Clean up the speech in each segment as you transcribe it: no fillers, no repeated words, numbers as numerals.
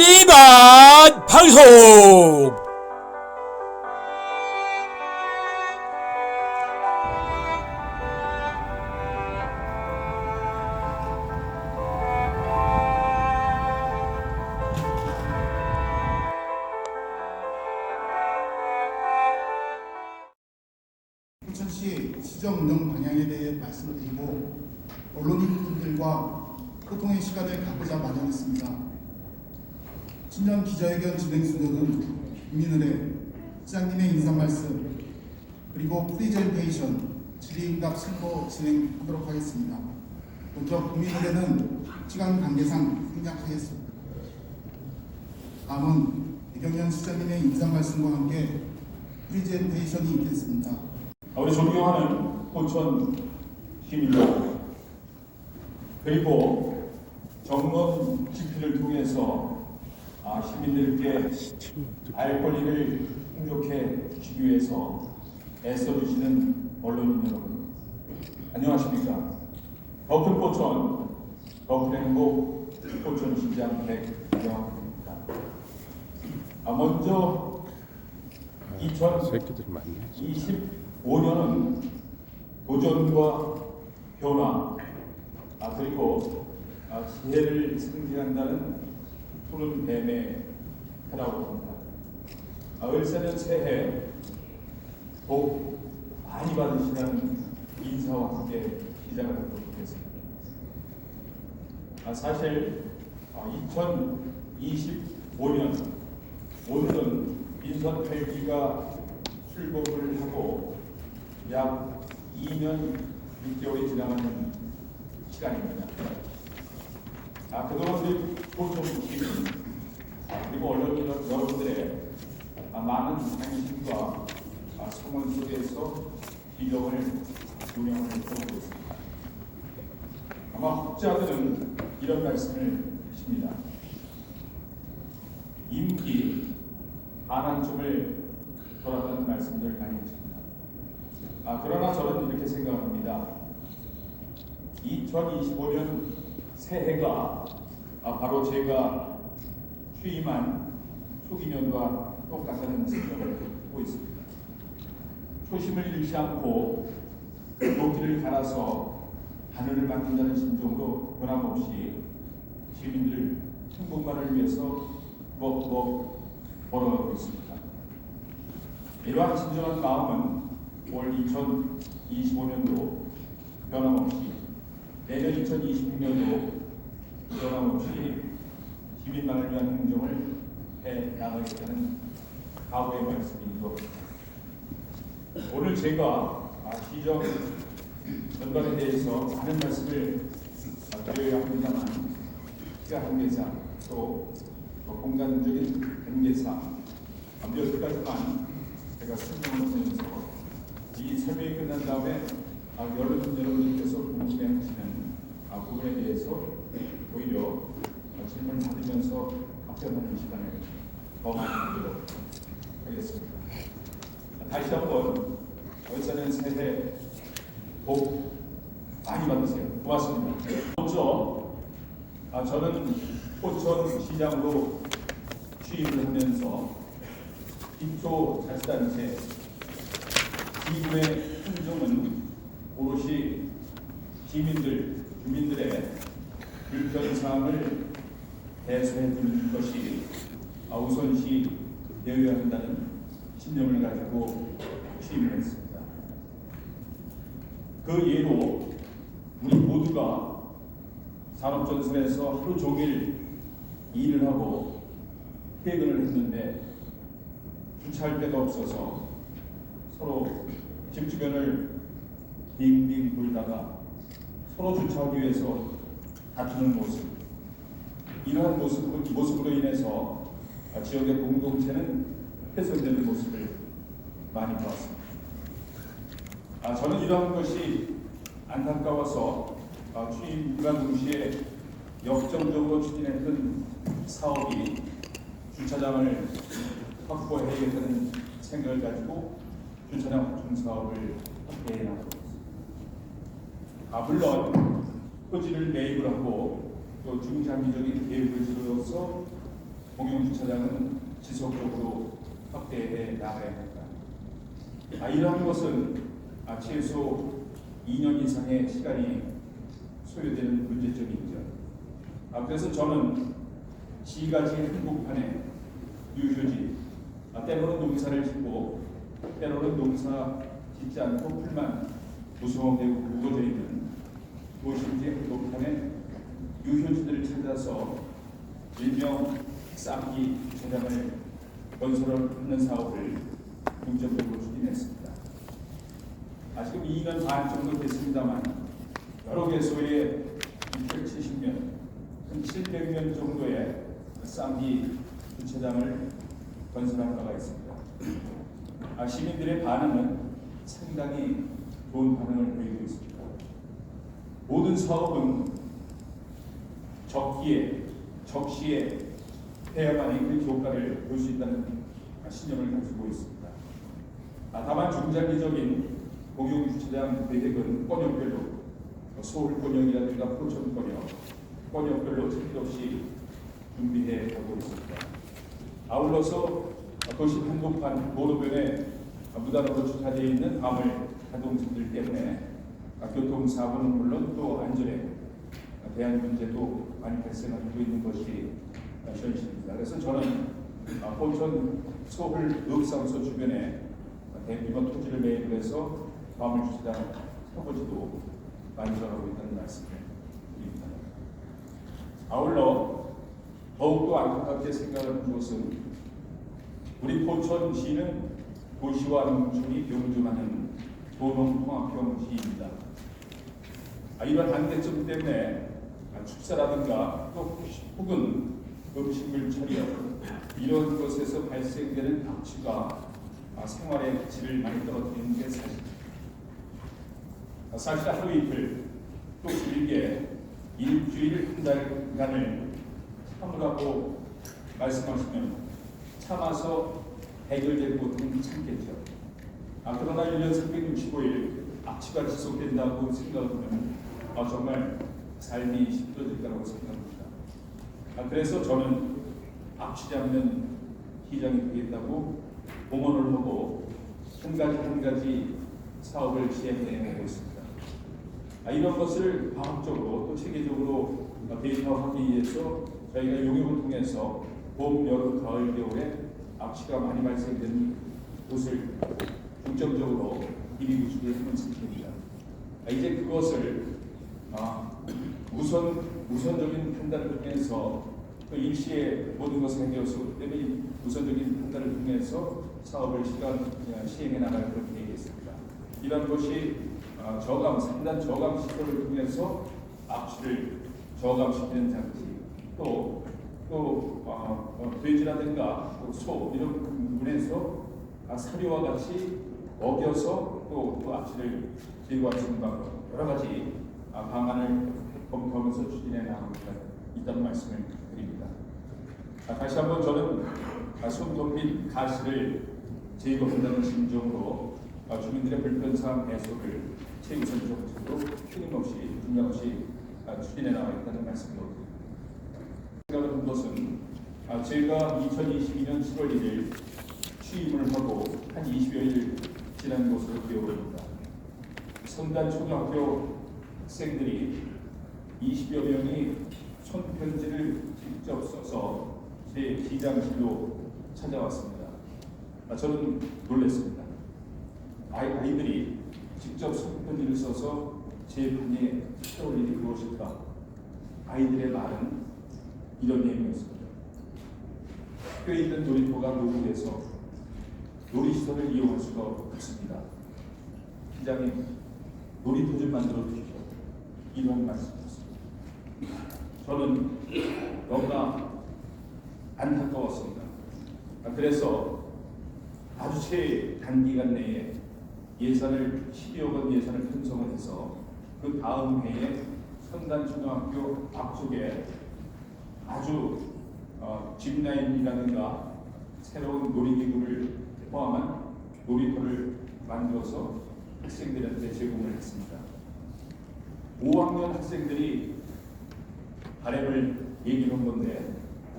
위반 방송. 부천시 시정 운영 방향에 대해 말씀을 드리고 언론인분들과 소통의 시간을 갖고자 마련했습니다. 신년 기자회견 진행 순서는 국민은혜 시장님의 인사 말씀 그리고 프리젠테이션 질의응답 순서 진행하도록 하겠습니다. 먼저 국민은혜는 시간 관계상 생략하겠습니다. 다음은 배경현 시장님의 인사 말씀과 함께 프리젠테이션이 있겠습니다. 우리 존경하는 포천 시민들 그리고 정론 집회를 통해서 시민들께 알 권리를 풍족해 주시기 위해서 애써주시는 언론인 여러분, 안녕하십니까? 더 큰 포천, 더 큰 행복 포천시장 백경입니다. 먼저 2025년은 도전과 변화 그리고 지혜를 승진한다는 푸른 뱀의 해라고 합니다. 을새는 새해 복 많이 받으시라는 인사와 함께 시작을 하도록 하겠습니다. 사실 2025년 오늘은 민선 8기가 출범을 하고 약 2년 6개월이 지나가는 시간입니다. 그동안 우리 포천 시민 그리고 언론인 여러분들의 많은 관심과 성원 속에서 기정을 운영을 해오고 있습니다. 아마 혹자들은 이런 말씀을 하십니다. 임기 반환점을 돌았다는 말씀들 많이 하십니다. 그러나 저는 이렇게 생각합니다. 2025년 새해가 바로 제가 취임한 초기년과 똑같다는 생각을 하고 있습니다. 초심을 잃지 않고 높이를 갈아서 하늘을 만든다는 심정으로 변함없이 시민들 행복만을 위해서 먹먹 걸어가고 있습니다. 이러한 진정한 마음은 올 2025년도 변함없이 내년 2026년도 변함없이 시민만을 위한 행정을 해나가겠다는 각오의 말씀이기도 합니다. 오늘 제가 시정 전반에 대해서 많은 말씀을 드려야 합니다만 시간 한계상 또 공간적인 한계상 몇 가지만 제가 설명을 드리면서 이 설명이 끝난 다음에 여러분들께서 궁금해하시는 부분에 대해서 오히려 질문을 받으면서 답변하는 시간을 더 많이 드리도록 하겠습니다. 다시 한번 월사는 새해 복 많이 받으세요. 고맙습니다. 먼저 저는 포천시장으로 취임을 하면서 기초자치단체 지구의 순종은 오롯이 주민들의 불편사항을 해소해 주는 것이 우선시 되어야 한다는 신념을 가지고 취임을 했습니다. 그 예로 우리 모두가 산업전선에서 하루 종일 일을 하고 퇴근을 했는데 주차할 데가 없어서 서로 집 주변을 빙빙 돌다가 서로 주차하기 위해서 다투는 모습, 이러한 모습으로 인해서 지역의 공동체는 훼손되는 모습을 많이 보았습니다. 저는 이러한 것이 안타까워서 취임과 동시에 역점적으로 추진했던 사업이 주차장을 확보해야겠다는 생각을 가지고 주차장 확충 사업을 함께 해나가고 있습니다. 물론 토지를 매입을 하고 또 중장기적인 계획을 세워서 공용주차장은 지속적으로 확대해 나가야 합니다. 이러한 것은 최소 2년 이상의 시간이 소요되는 문제점이죠. 그래서 저는 지가지 한복판에 유휴지, 때로는 농사를 짓고 때로는 농사 짓지 않고 풀만 무성하게 우거져 있는 도심지 한복판에 유휴지들을 찾아서 일명 쌍기 주차장을 건설하는 사업을 중점적으로 추진했습니다. 지금 2년 반 정도 됐습니다만 여러 개소의 670년, 700년 정도의 쌍기 주차장을 건설한 바가 있습니다. 시민들의 반응은 상당히 좋은 반응을 보이고 있습니다. 모든 사업은 적시에 해야만이 그 효과를 볼 수 있다는 신념을 가지고 있습니다. 다만 중장기적인 공용주차장 계획은 권역별로 서울 권역이라든가 포천 권역별로 차질없이 준비해 가고 있습니다. 아울러서 도심 한복판 도로변에 무단으로 주차되어 있는 화물 자동차들 때문에 교통사고는 물론 또 안전에 대한 문제도 많이 발생하고 있는 것이 현실입니다. 그래서 저는 포천 서울 읍상소 주변에 대규모 토지를 매입을 해서 화물주차장 설거지도 만들어가고 있다는 말씀을 드립니다. 아울러 더욱더 안타깝게 생각하는 것은 우리 포천시는 도시와 농촌이 병존하는 도농통합형 시입니다. 이런 한계점 때문에 축사라든가 또 혹은 음식물 처리 이런 것에서 발생되는 악취가 생활의 질을 많이 떨어뜨리는 게 사실입니다. 사실 하루 이틀 또 길게 일주일 한 달간을 참으라고 말씀하시면 참아서 해결될 것은 참겠죠. 그러나 1년 365일 악취가 지속된다고 생각하면 정말 삶이 힘들어질 거라고 생각합니다. 그래서 저는 악취 잡는 시장이 되겠다고 공언을 하고 한 가지 사업을 시행해 있습니다. 이런 것을 과학적으로 또 체계적으로 데이터화하기 위해서 저희가 용역을 통해서 봄, 여름, 가을, 겨울에 악취가 많이 발생되는 곳을 중점적으로 미리 구축하는 상태입니다. 이제 그것을 우선적인 판단을 통해서 또 일시에 모든 것을 해결했기 때문에 우선적인 판단을 통해서 사업을 시행해 나갈 그런 계획이 있습니다. 이런 것이 상단 저감 시설을 통해서 악취를 저감시키는 장치, 또 돼지라든가 소 이런 부분에서 사료와 같이 먹여서 또 악취를 제거할 수 있는 방법 여러 가지 방안을 검토하면서 추진해 나가고 있다는 말씀을 드립니다. 다시 한번 저는 손톱 및 가시를 제거한다는 심정으로 주민들의 불편사항 해소를 최우선적으로 끊임없이 중량없이 추진해 나가겠다는 말씀을 드립니다. 생각하는 것은 제가 2022년 7월 1일 취임을 하고 한 20여일 지난 것으로 기억합니다. 성단 초등학교 학생들이 20여 명이 손편지를 직접 써서 제 기장실로 찾아왔습니다. 저는 놀랐습니다. 아이들이 직접 손편지를 써서 제 방에 찾아올 일이 무엇일까? 아이들의 말은 이런 내용이었습니다. 학교에 있는 놀이터가 노후돼서 놀이시설을 이용할 수가 없습니다. 기장님, 놀이터 좀 만들어 주십시오. 이런 말씀이었습니다. 저는 너무나 안타까웠습니다. 그래서 아주 최단기간 내에 12억 원 예산을 편성을 해서 그 다음 해에 성단초등학교 앞쪽에 아주 짚라인이라든가 새로운 놀이기구를 포함한 놀이터를 만들어서 학생들한테 제공을 했습니다. 5학년 학생들이 바람을 얘기한 건데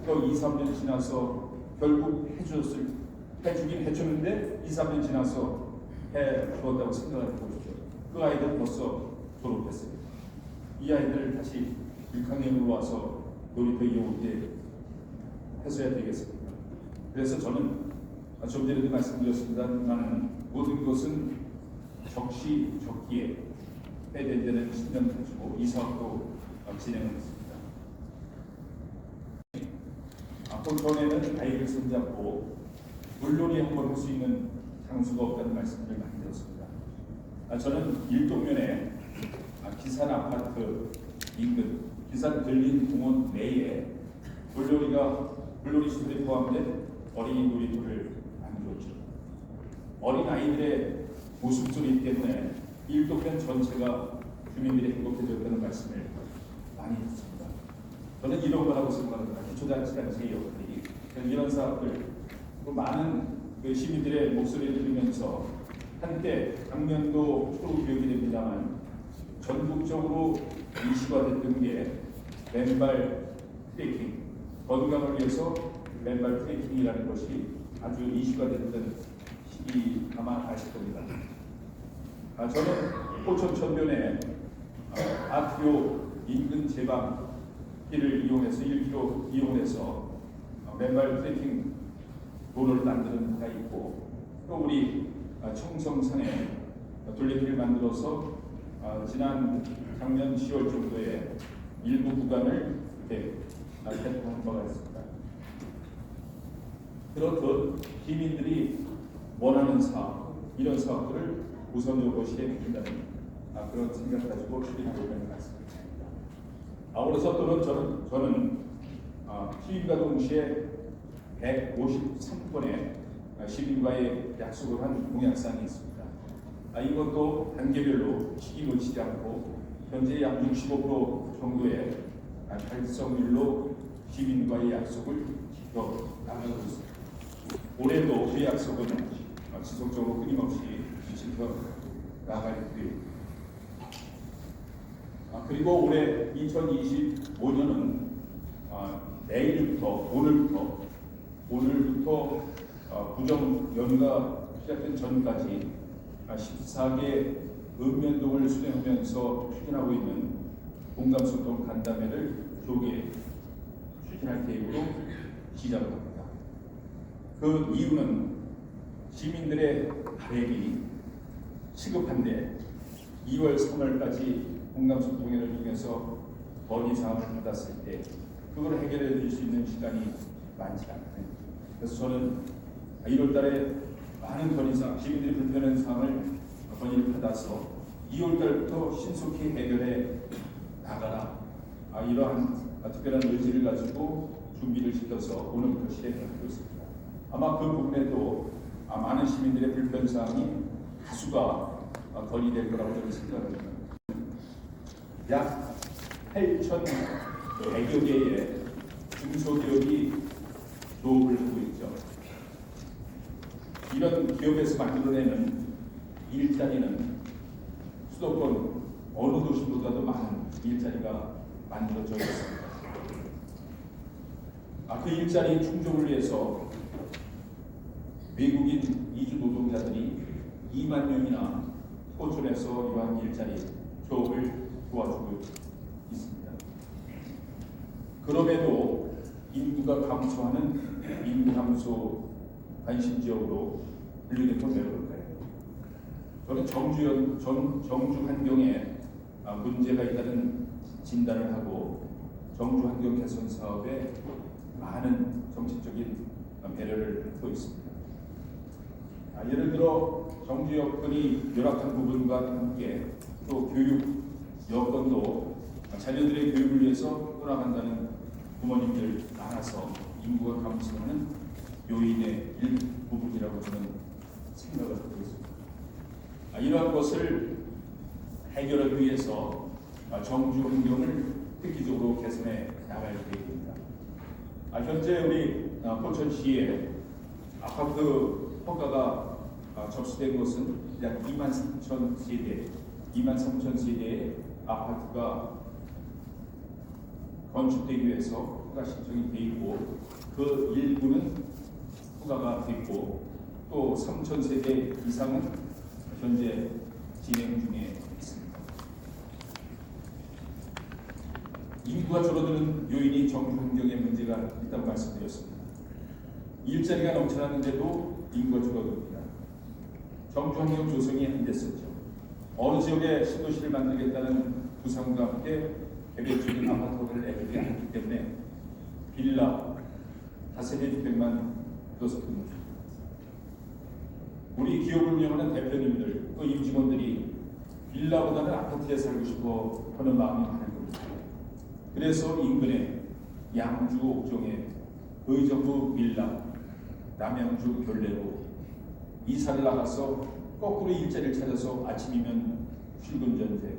또 2, 3년 지나서 결국 해주긴 해주는데 2, 3년 지나서 해주었다고 생각을 해보십시오. 그 아이들 벌써 졸업했어요. 이 아이들 다시 6학년으로 와서 놀이터 이용을 해서야 되겠습니다. 그래서 저는 좀 전에도 말씀드렸습니다만 모든 것은 적시적기에 해야 되는 신경 가지고 이 사업도 진행을 했습니다. 본전에는 아이를 손잡고 물놀이 한번 할 수 있는 장소가 없다는 말씀을 많이 들었습니다. 저는 일동면에 기산 아파트 인근 기산 들린 공원 내에 물놀이 시설이 포함된 어린이 놀이터를 만들었죠. 어린 아이들의 웃음소리 때문에 일동면 전체가 주민들이 행복해졌다는 말씀을 많이 듣습니다. 저는 이런 거라고 생각합니다. 기초자치단체의 역할이 이런 사업들 많은 시민들의 목소리를 들으면서 한때 작년도 초기억이 됩니다만 전국적으로 이슈화됐던 게 맨발 트레킹, 건강을 위해서 맨발 트레킹이라는 것이 아주 이슈가 됐던 시기 아마 아실 겁니다. 저는 포천 천변에 아트요 인근 제방길을 이용해서 1km 이용해서 맨발 트레킹 도로를 만드는 데가 있고 또 우리 청성산에 둘레길을 만들어서 지난 작년 10월 정도에 일부 구간을 개통한 바가 있습니다. 그렇듯 시민들이 원하는 사업, 이런 사업들을 우선적으로 시행해준다는 그런 생각을 가지고 추진하고 있는 말씀입니다. 아울러서 또는 저는 시민과 동시에 153번의 시민과의 약속을 한 공약사항이 있습니다. 이것도 단계별로 시기 놓치지 않고 현재 약 65% 정도의 달성률로 시민과의 약속을 지켜 나가고 있습니다. 올해도 그 약속은 지속적으로 끊임없이 지켜 나갈 계획입니다. 그리고 올해 2025년은 오늘부터 부정 연휴가 시작된 전까지 14개 읍면동을 수행하면서 추진하고 있는 공감소통 간담회를 조기에 추진할 계획으로 시작을 합니다. 그 이유는 시민들의 발행이 시급한데 2월, 3월까지 공감소통회를 통해서 건의사항을 받았을 때 그걸 해결해 줄 수 있는 시간이 많지 않거든요. 그래서 저는 1월 달에 많은 건의사항, 시민들이 불편한 사항을 건의를 받아서 2월 달부터 신속히 해결해 나가라. 이러한 특별한 의지를 가지고 준비를 시켜서 오늘부터 실행하고 있습니다. 아마 그 부분에도 많은 시민들의 불편 사항이 다수가 건의될 거라고 저는 생각합니다. 약 8,100여 개의 중소기업이 조업을 하고 있죠. 이런 기업에서 만들어내는 일자리는 수도권 어느 도시보다도 많은 일자리가 만들어져 있습니다. 그 일자리 충족을 위해서 외국인 이주 노동자들이 2만 명이나 포천에서 이러한 일자리 조업을 도와주고 있습니다. 그럼에도 인구가 감소하는 인구 감소 관심 지역으로 분류된 건 왜 그럴까요? 저는 정주 환경에 문제가 있다는 진단을 하고 정주 환경 개선 사업에 많은 정책적인 배려를 하고 있습니다. 예를 들어 정주 여건이 열악한 부분과 함께 또 교육 여건도 자녀들의 교육을 위해서 떠나간다는 부모님들 많아서 인구가 감소하는 요인의 일부분이라고 저는 생각을 하고 있습니다. 이러한 것을 해결하기 위해서 정주 환경을 획기적으로 개선해 나갈 계획입니다. 현재 우리 포천시에 아파트 허가가 접수된 것은 약 2만 3천 세대의 아파트가 건축되기 위해서 허가 신청이 돼 있고 그 일부는 허가가 됐고 또 3,000세대 이상은 현재 진행 중에 있습니다. 인구가 줄어드는 요인이 정부 환경의 문제가 있다고 말씀드렸습니다. 일자리가 넘쳐나는데도 인구가 줄어듭니다. 정부 환경 조성이 안 됐었죠. 어느 지역에 신도시를 만들겠다는 구상과 함께 계획적인 아파트를 내주지 않기 때문에 빌라, 다세대 주택만 들어섰습니다. 우리 기업을 운영하는 대표님들, 또 임직원들이 빌라보다는 아파트에 살고 싶어 하는 마음이 많을 겁니다. 그래서 인근에 양주 옥정에 의정부 빌라, 남양주 결례로 이사를 나가서 거꾸로 일자리를 찾아서 아침이면 출근 전쟁,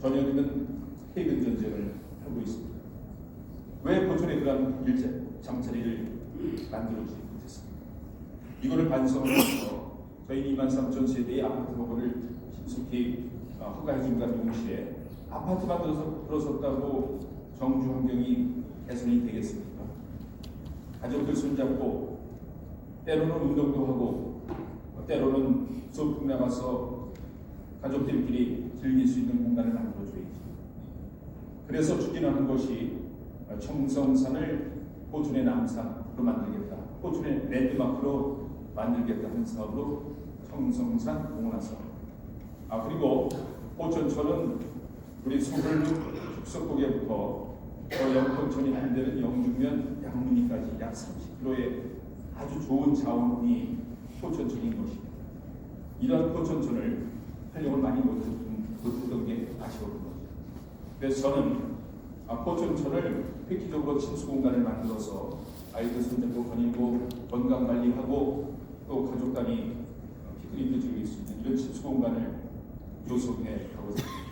저녁이면 퇴근 전쟁을 하고 있습니다. 왜 포천에 그런 잠자리를 만들어주지 못했습니까? 이거를 반성하면서 저희 23,000세대의 아파트 허가를 신속히 허가해준과 동시에 아파트만 들어섰다고 정주 환경이 개선이 되겠습니까? 가족들 손잡고 때로는 운동도 하고 때로는 소풍 나가서 가족들끼리 즐길 수 있는 공간을 만들어줘야지. 그래서 추진하는 것이 청성산을 포천의 남산으로 만들겠다, 포천의 랜드마크로 만들겠다 하는 사업으로 청성산 공원화사. 그리고 포천천은 우리 소설루 축석고개부터 영평천이 한되는 영등면 양문리까지 약 30km의 아주 좋은 자원이 포천천인 것입니다. 이런 포천천을 활용을 많이 못했던 게 아쉬웠던 거죠. 그래서 저는 포천천을 획기적으로 친수공간을 만들어서 아이들 손잡고 거닐고 건강관리하고 또 가족 단위 피크닉도 즐길 수 있는 이런 친수공간을 조성해 가고 있습니다.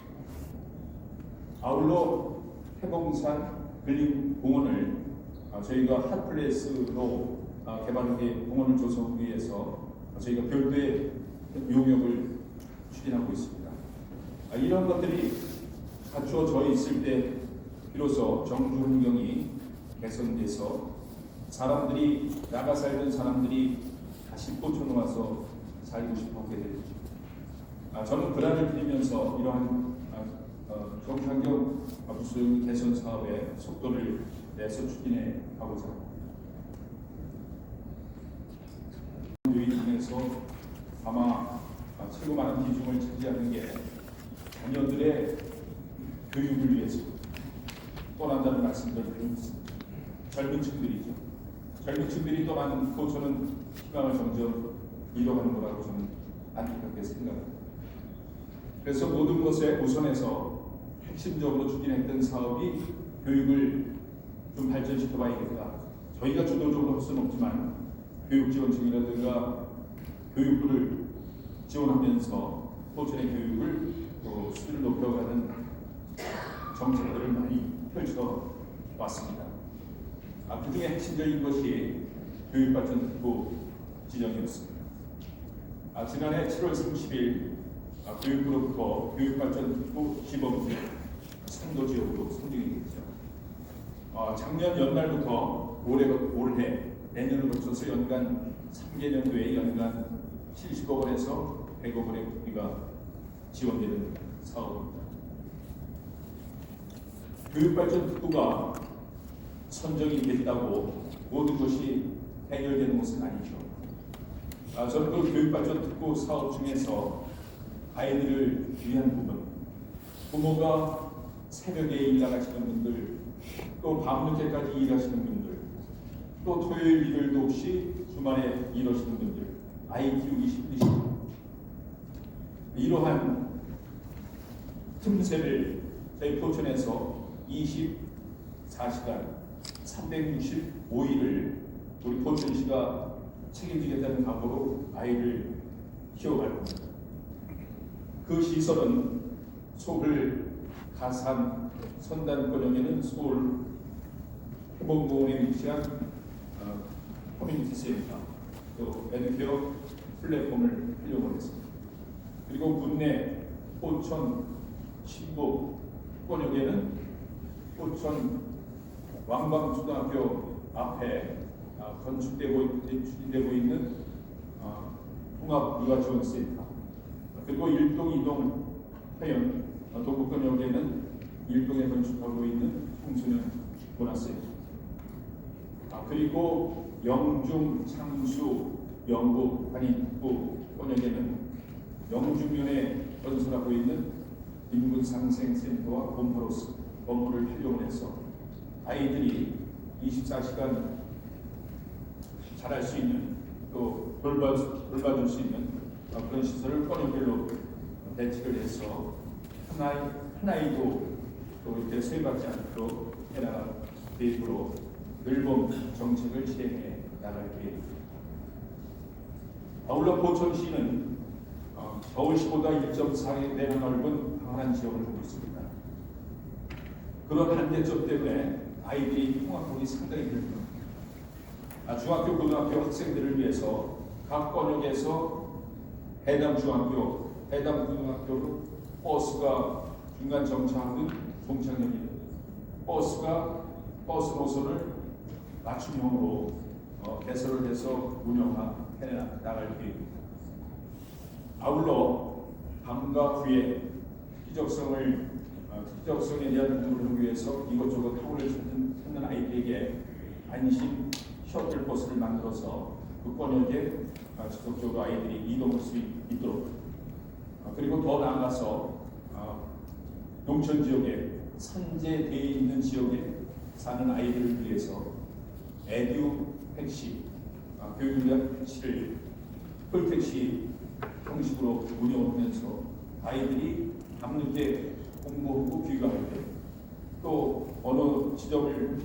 아울러 해봉산 근린공원을 저희가 핫플레이스로 개발하기 공원을 조성하기 위해서 저희가 별도의 용역을 추진하고 있습니다. 이런 것들이 갖추어져 있을 때 비로소 정주 환경이 개선돼서 사람들이 나가 살던 사람들이 다시 포천에 와서 살고 싶어 하게 되죠. 저는 불안을 드리면서 이러한 정주 환경 부수용 개선 사업의 속도를 내서 추진해 가고자 합니다. 요인 중에서 아마 최고 많은 비중을 차지하는 게 자녀들의 교육을 위해서 떠난다는 말씀을 드리겠습니다. 젊은 층들이죠. 젊은 층들이 떠나는 포천은 희망을 점점 잃어가는 거라고 저는 안타깝게 생각합니다. 그래서 모든 것에 우선해서 핵심적으로 추진했던 사업이 교육을 좀 발전시켜 봐야겠다. 저희가 주도적으로 할 수는 없지만 교육지원청이라든가 교육부를 지원하면서 포천의 교육을 또 수준을 높여가는 정책들을 많이 펼쳐 왔습니다. 그중에 핵심적인 것이 교육발전특구 지정이었습니다. 지난해 7월 30일 교육부로부터 교육발전특구 시범지 상도 지역으로 선정이 됐죠. 작년 연말부터 올해 내년을 거쳐서 연간 3개년도에 연간 70억 원에서 100억 원의 국비가 지원되는 사업입니다. 교육발전특구가 선정이 됐다고 모든 것이 해결되는 것은 아니죠. 저는 그 교육발전특구 사업 중에서 아이들을 위한 부분, 부모가 새벽에 일 나가시는 분들, 또 밤늦게까지 일하시는 분들, 또 토요일 일요일도 없이 주말에 일하시는 분들, 아이 키우기 힘드시죠. 이러한 틈새를 저희 포천에서 24시간 365일을 우리 포천시가 책임지겠다는 각오로 아이를 키워갈 겁니다. 그 시설은 서울 가산 선단권역에는 서울 해봉공원에 위치한 커뮤니티 센터, 또 에듀케어 플랫폼을 활용을 했습니다. 그리고 국내 포천 신곡 권역에는 포천 왕방초등학교 앞에 추진되고 있는 통합육아지원센터, 그리고 1동, 2동 하연 동북권역에는 1동에 건축하고 있는 청소년 문화센터, 그리고 영중, 창수, 영북, 한인부 권역에는 영중면에 건설하고 있는 인문상생센터와 곰파로스 건물을 활용을 해서 아이들이 24시간 잘할 수 있는, 또 돌봐줄 수 있는 그런 시설을 권역별로 배치를 해서 한 아이도 또 이렇게 소외받지 않도록 해나갈 계획으로 늘봄 정책을 시행해 나갈 계획입니다. 아울러 포천시는 서울시보다 1.4배 넓은 방한 지역을 보고 있습니다. 그런 한계점 때문에 아이들이 통학하기 상당히 힘듭니다. 중학교, 고등학교 학생들을 위해서 각 권역에서 해당 중학교, 해당 고등학교로 버스가 중간 정차하는 종착역이 버스 노선을 맞춤형으로 개설을 해서 운영해 나갈 계획입니다. 아울러 밤과 후에 희적성에 대한 공부를 하기 위해서 이것저것 탑을 찾는 아이들에게 안심 셔틀 버스를 만들어서 그 권역에 지속적으로 아이들이 이동할 수 있도록, 그리고 더 나아가서 농촌 지역에 산재되어 있는 지역에 사는 아이들을 위해서 에듀 택시, 교육위한 택시를 폴택시 형식으로 운영하면서 아이들이 밤늦게 공부하고 귀가할 때, 또 어느 지점을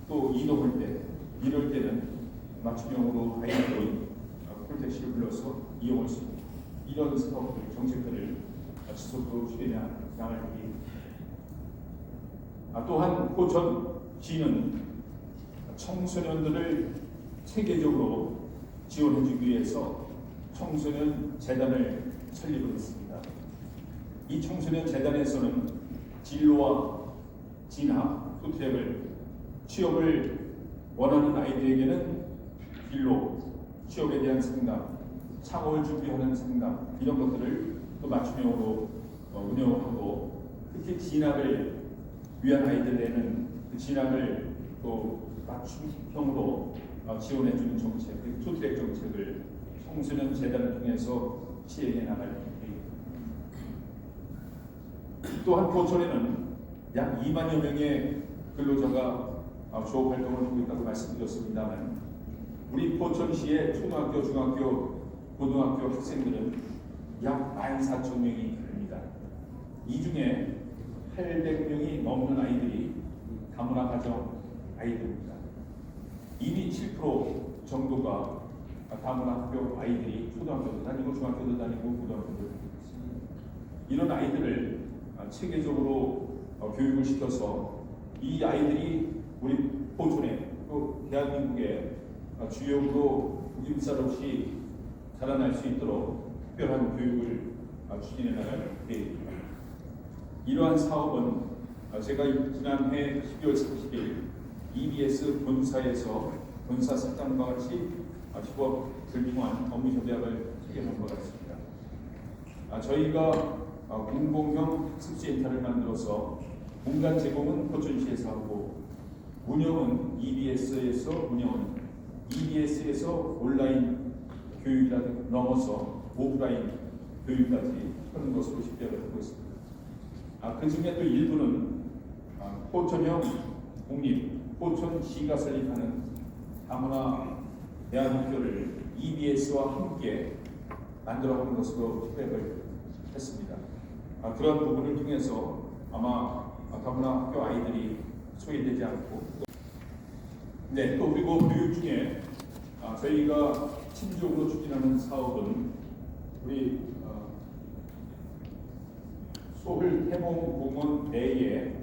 또 이동할 때, 이럴 때는 맞춤형으로 아이들이 폴택시를 불러서 이용할 수 있는 이런 사업들, 정책들을 지속적으로 추진해 나갈 계획입니다. 또한 포천시는 청소년들을 체계적으로 지원해주기 위해서 청소년 재단을 설립을 했습니다. 이 청소년 재단에서는 진로와 진학, 투트랙을, 취업을 원하는 아이들에게는 진로, 취업에 대한 상담, 창업을 준비하는 상담, 이런 것들을 또 맞춤형으로 운영하고, 특히 진학을 위한 아이들에는 그 진학을 또 맞춤형으로 지원해주는 정책, 투트랙 정책을 청소년 재단을 통해서 시행해 나갈 계획입니다. 또한 포천에는 약 2만여 명의 근로자가 조업 활동을 하고 있다고 말씀드렸습니다만, 우리 포천시의 초등학교, 중학교, 고등학교 학생들은 약 14,000명이 됩니다. 이 중에 800명이 넘는 아이들이 다문화 가정 아이들입니다. 이미 7% 정도가 다문화 학교 아이들이 초등학교도 다니고 중학교도 다니고 고등학교도 다니고, 이런 아이들을 체계적으로 교육을 시켜서 이 아이들이 우리 포천에, 또 대한민국의 주역으로 구김살 없이 자라날 수 있도록 특별한 교육을 추진해 나갈 계획입니다. 이러한 사업은 제가 지난해 12월 30일 EBS 본사에서 본사 사장과 같이 협업을 통한 업무 협약을 체결한 것 같습니다. 저희가 공공형 학습센터를 만들어서 공간 제공은 포천시에서 하고, 운영은 EBS에서 운영은 EBS에서 온라인 교육이라도 넘어서 오프라인 교육까지 하는 것으로 협약을 하고 있습니다. 그 중에 또 일부는 포천형 공립, 포천시가 설립하는 다문화 대안학교를 EBS와 함께 만들어가는 것으로 협약을 했습니다. 그런 부분을 통해서 아마 다문화 학교 아이들이 소외되지 않고, 또 그리고 교육 중에 저희가 친족으로 추진하는 사업은 우리 소홀 태몽공원 내에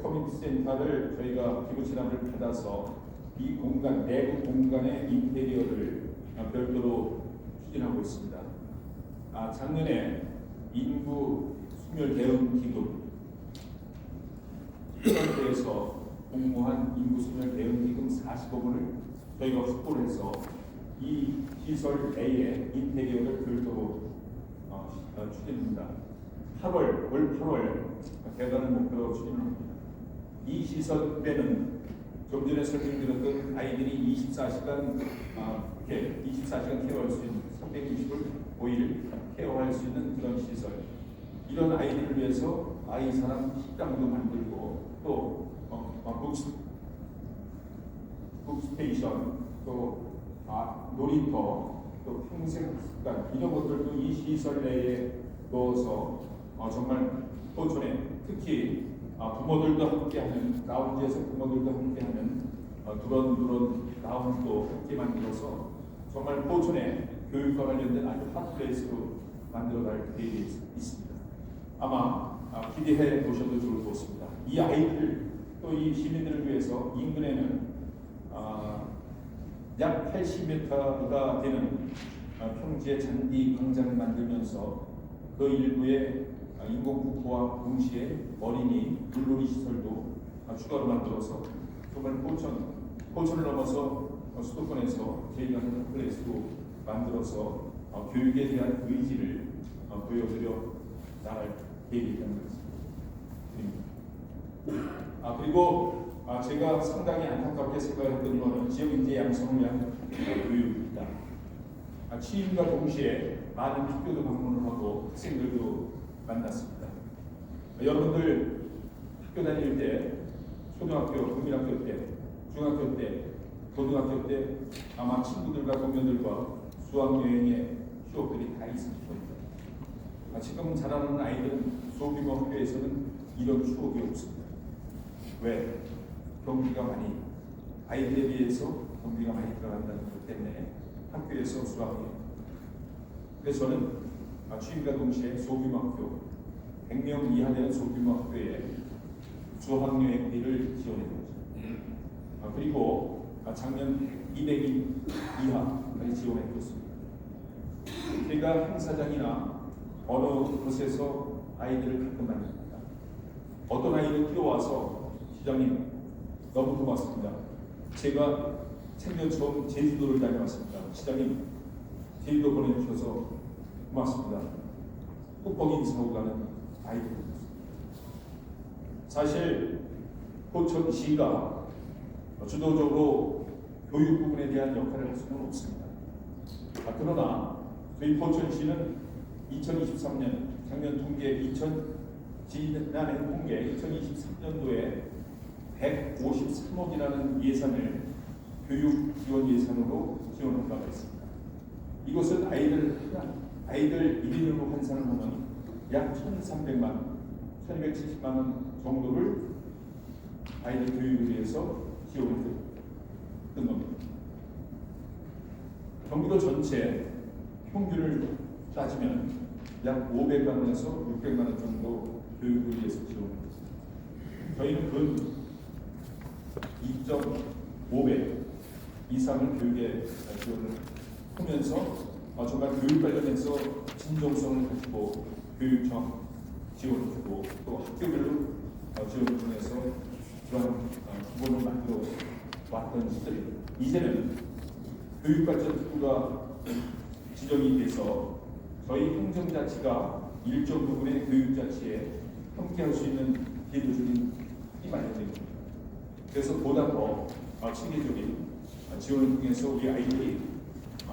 커뮤니티 센터를 저희가 기부 지원을 받아서 이 공간, 내부 공간의 인테리어를 별도로 추진하고 있습니다. 작년에 인구 소멸 대응 기금 현대에서 공무원 인구소멸 대응기금 40억 원을 저희가 확보를 해서 이 시설 A의 인테리어를 별도로 추진합니다. 올 8월 개관을 목표로 추진합니다. 이 시설 B는 좀 전에 설명드렸던 아이들이 24시간 케어할 수 있는 365일 케어할 수 있는 그런 시설. 이런 아이들을 위해서 아이사랑 식당도 만들고 또 북스테이션 또 놀이터 또 평생학습관 이런 것들도 이 시설 내에 넣어서 정말 포천에 특히 부모들도 함께하는 라운지에서 부모들도 함께하는 두런두런 라운지도 함께 만들어서 정말 포천에 교육과 관련된 아주 핫플레이스로 만들어갈 계획이 있습니다. 아마 기대해 보셔도 좋을 것 같습니다. 이 아이들 또 이 시민들을 위해서 인근에는 약 80m가 되는 평지의 잔디 광장을 만들면서 그 일부에 인공폭포와 동시에 어린이 물놀이 시설도 추가로 만들어서 정말 포천을 넘어서 수도권에서 제일 가는 플레이스로 만들어서 교육에 대한 의지를 보여드려 나갈 계획이 있다는 것입니다. 그리고 제가 상당히 안타깝게 생각했던 것은 지역인재 양성을 위한 교육입니다. 취임과 동시에 많은 학교도 방문을 하고 학생들도 만났습니다. 여러분들 학교 다닐 때 초등학교, 국민학교 때, 중학교 때, 고등학교 때 아마 친구들과 동료들과 수학여행의 추억들이 다 있을 겁니다. 지금 자라는 아이들은 소규모 학교에서는 이런 추억이 없습니다. 왜? 경비가 많이 아이들에 비해서 경비가 많이 들어간다는 것 때문에 학교에서 수학여행. 그래서 저는 취임과 동시에 소규모 학교 100명 이하 되는 소규모 학교에 수학여행비를 지원했습니다. 그리고 작년 200인 이하까지 지원해줬습니다. 제가 행사장이나 어느 곳에서 아이들을 가끔 만납니다. 어떤 아이를 뛰어와서 시장님 너무 고맙습니다. 제가 생전 처음 제주도를 다녀왔습니다. 시장님 제주도 보내주셔서 고맙습니다. 꾹 인사하고 가는 아이들입니다. 사실 포천시가 주도적으로 교육 부분에 대한 역할을 할 수는 없습니다. 그러나 저희 포천시는 2023년 작년 통계 지난해 통계 2023년도에 153억이라는 예산을 교육 지원 예산으로 지원한 바가 있습니다. 이것은 아이들 1인으로 환산을 하면 약 1,300만, 1,270만 원 정도를 아이들 교육을 위해서 지원했던 겁니다. 경기도 전체 평균을 따지면 약 500만 원에서 600만 원 정도 교육을 위해서 지원합니다. 저희는 그 2.5배 이상을 교육에 지원을 하면서 정말 교육 관련해서 진정성을 가지고 교육청 지원을 주고 또 학교별로 지원을 통해서 그런 기본을 만들어 왔던 시절입니다. 이제는 교육발전특구가 지정이 돼서 저희 행정자치가 일정 부분의 교육자치에 함께할 수 있는 제도적인 힘이 마련됩니다. 그래서 보다 더 체계적인 지원을 통해서 우리 아이들이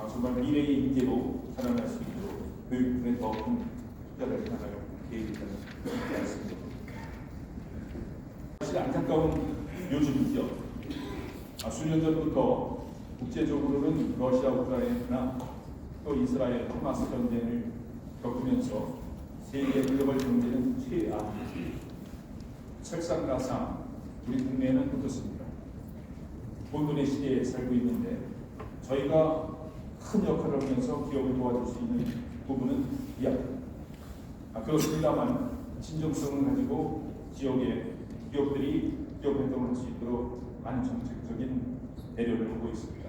정말 미래의 인재로 자라날 수 있도록 교육 부분에 더 큰 투자를 나갈 계획이라는 말씀입니다. 사실 안타까운 요즘이죠. 수년 전부터 국제적으로는 러시아, 우크라이나 또 이스라엘, 하마스 전쟁을 겪으면서 세계 글로벌 경제는 최악. 설상가상 우리 국내에는 어떻습니까? 본문의 시대에 살고 있는데 저희가 큰 역할을 하면서 기업을 도와줄 수 있는 부분은 이야기입니다. 그렇습니다만 진정성을 가지고 지역의 기업들이 기업 활동을 할 수 있도록 많은 정책적인 배려를 하고 있습니다.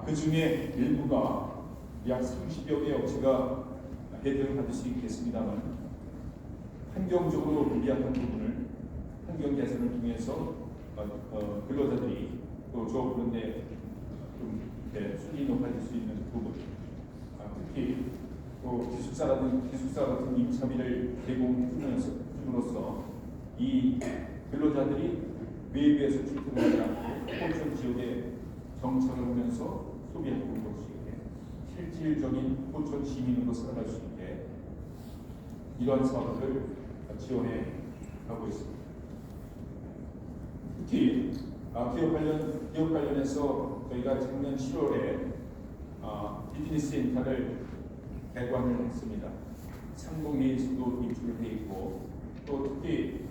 그 중에 일부가 약 30여 개 업체가 혜택을 받을 수 있겠습니다만 환경적으로 미약한 부분을 환경 개선을 통해서 근로자들이 또 그런데 좀 수준이 높아질 수 있는 부분, 특히 또 기숙사 같은 임차비를 제공해줌으로써 이 근로자들이 외부에서 출퇴근하지 않고 포천 지역에 정착을 하면서 소비할 것이 실질적인 포천 시민으로 살아갈 수 있게 이러한 사업을 지원해 가고 있습니다. 특히 기업 관련해서 저희가 작년 10월에 비즈니스 센터를 개관을 했습니다. 상봉회의소도 입주를 해 있고 또 특히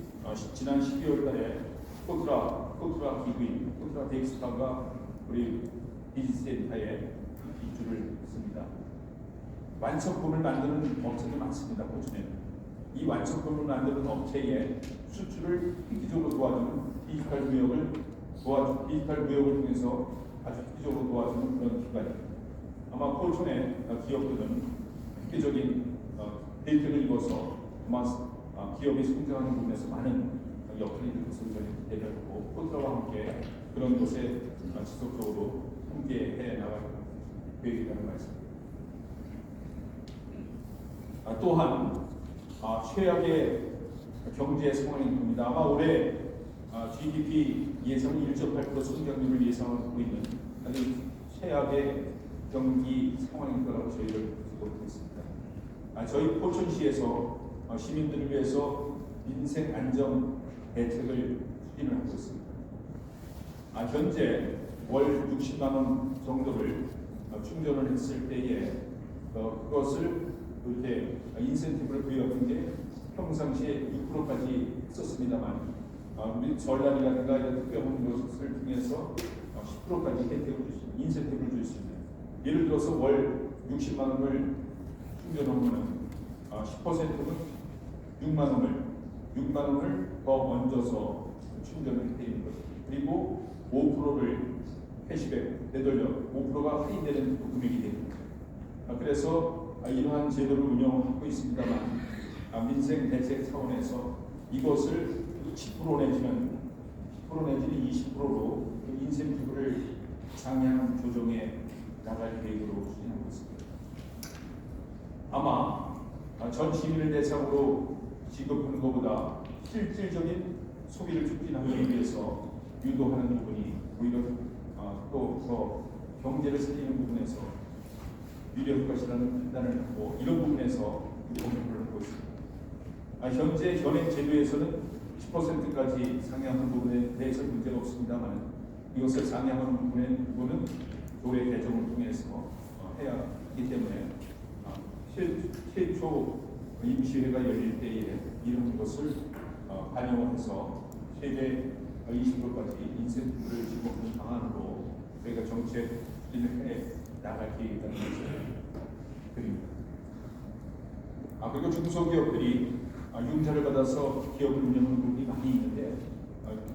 지난 12월 달에 코트라 기구인 코트라 덱스타가 우리 비즈니스 센터에 입주를 했습니다. 완성품을 만드는 업체도 많습니다. 포천에는 이 완성품을 만드는 업체의 수출을 획기적으로 도와주는 디지털 무역을 통해서 아주 획기적으로 도와주는 그런 기관입니다. 아마 포천의 기업들은 획기적인 데이터를 입어서 아마 기업이 성장하는 부분에서 많은 역할이 될 것으로 저는 기대하고 포트라와 함께 그런 곳에 지속적으로 함께해 나갈 계획이라는 말씀입니다. 또한 최악의 경제 상황입니다. 아마 올해 GDP 예상 1.8% 성장률을 예상하고 있는 아주 최악의 경기 상황인 거라고 저희를 보겠습니다. 저희 포천시에서 시민들을 위해서 민생 안정 대책을 추진하고 있습니다. 현재 월 60만 원 정도를 충전을 했을 때에 그것을 이렇게 인센티브를 부여한 게 평상시에 6%까지 썼습니다만 전란이라든가 이런 특별한 것을 통해서 10%까지 혜택을 줄 수 있는 인센티브를 줄 수 있는 예를 들어서 월 60만 원을 충전하면 10%는 6만 원을 더 얹어서 충전을 해드리는 것입니다. 그리고 5%를 캐시백 되돌려 5%가 할인되는 금액이 됩니다. 그래서 이러한 제도를 운영하고 있습니다만 민생 대책 차원에서 이것을 10% 내지는 20%로 인센티브를 상향 조정해 나갈 계획으로 추진하고 있습니다. 아마 전 시민을 대상으로 지급하는 것보다 실질적인 소비를 촉진하기 위해서 유도하는 부분이 오히려 또 더 경제를 살리는 부분에서 유리할 것이라는 판단을 하고 이런 부분에서 공유를 하고 있습니다. 현재 현행 제도에서는 10%까지 상향하는 부분에 대해서 문제가 없습니다만 이것을 상향하는 부분은 조례 개정을 통해서 해야 하기 때문에 최초 임시회가 열릴 때에 이런 것을 반영해서 최대 20%까지 인센티브를 지급하는 방안으로 저희가 정책 추진을 해 나갈 계획이라는 것을 드립니다. 그리고 중소기업들이 융자를 받아서 기업을 운영하는 부분이 많이 있는데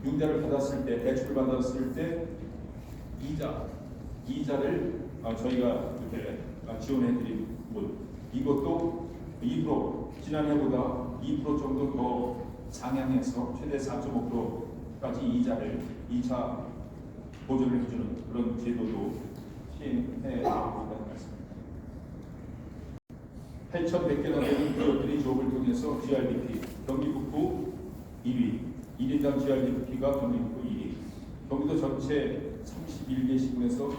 융자를 받았을 때 대출을 받았을 때 이자를 저희가 이렇게 지원해드린 부분 이것도 2% 지난해보다 2% 정도 더 상향해서 최대 4.5%까지 이자를 2차 보조를 해주는 그런 제도도 시행해 나가고 있다는 말씀입니다. 8,100개나 되는 기업들이 조업을 통해서 GRDP 경기북부 2위, 1인당 GRDP가 경기북부 2위, 경기도 전체 31개 시군에서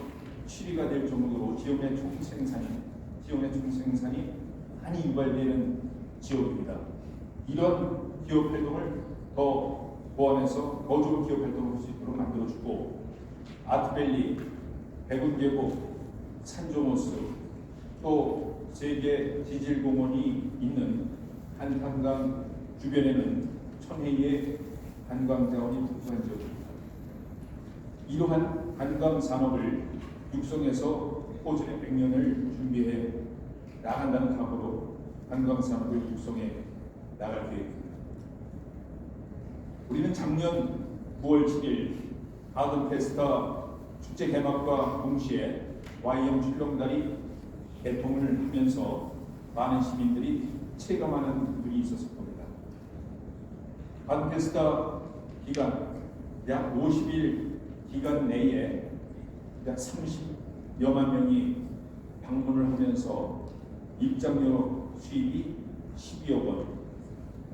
7위가 될 정도로 지역의 총생산이 많이 유발되는 지역입니다. 이런 기업 활동을 더 보완해서 더 좋은 기업 활동을 할 수 있도록 만들어주고 아트밸리, 백운계곡, 산조모스 또 세계 지질공원이 있는 한탄강 주변에는 천혜의 관광 자원이 풍부한 지역입니다. 이러한 관광 산업을 육성해서 포천의 100년을 준비해 나간다는 각오로 관광 산업을 육성해 나갈 계획입니다. 우리는 작년 9월 7일 아드페스타 축제 개막과 동시에 Y형 출렁다리 개통을 하면서 많은 시민들이 체감하는 부분이 있었을 겁니다. 아드페스타 기간 약 50일 기간 내에 약 30여만 명이 방문을 하면서 입장료 수입이 12억 원,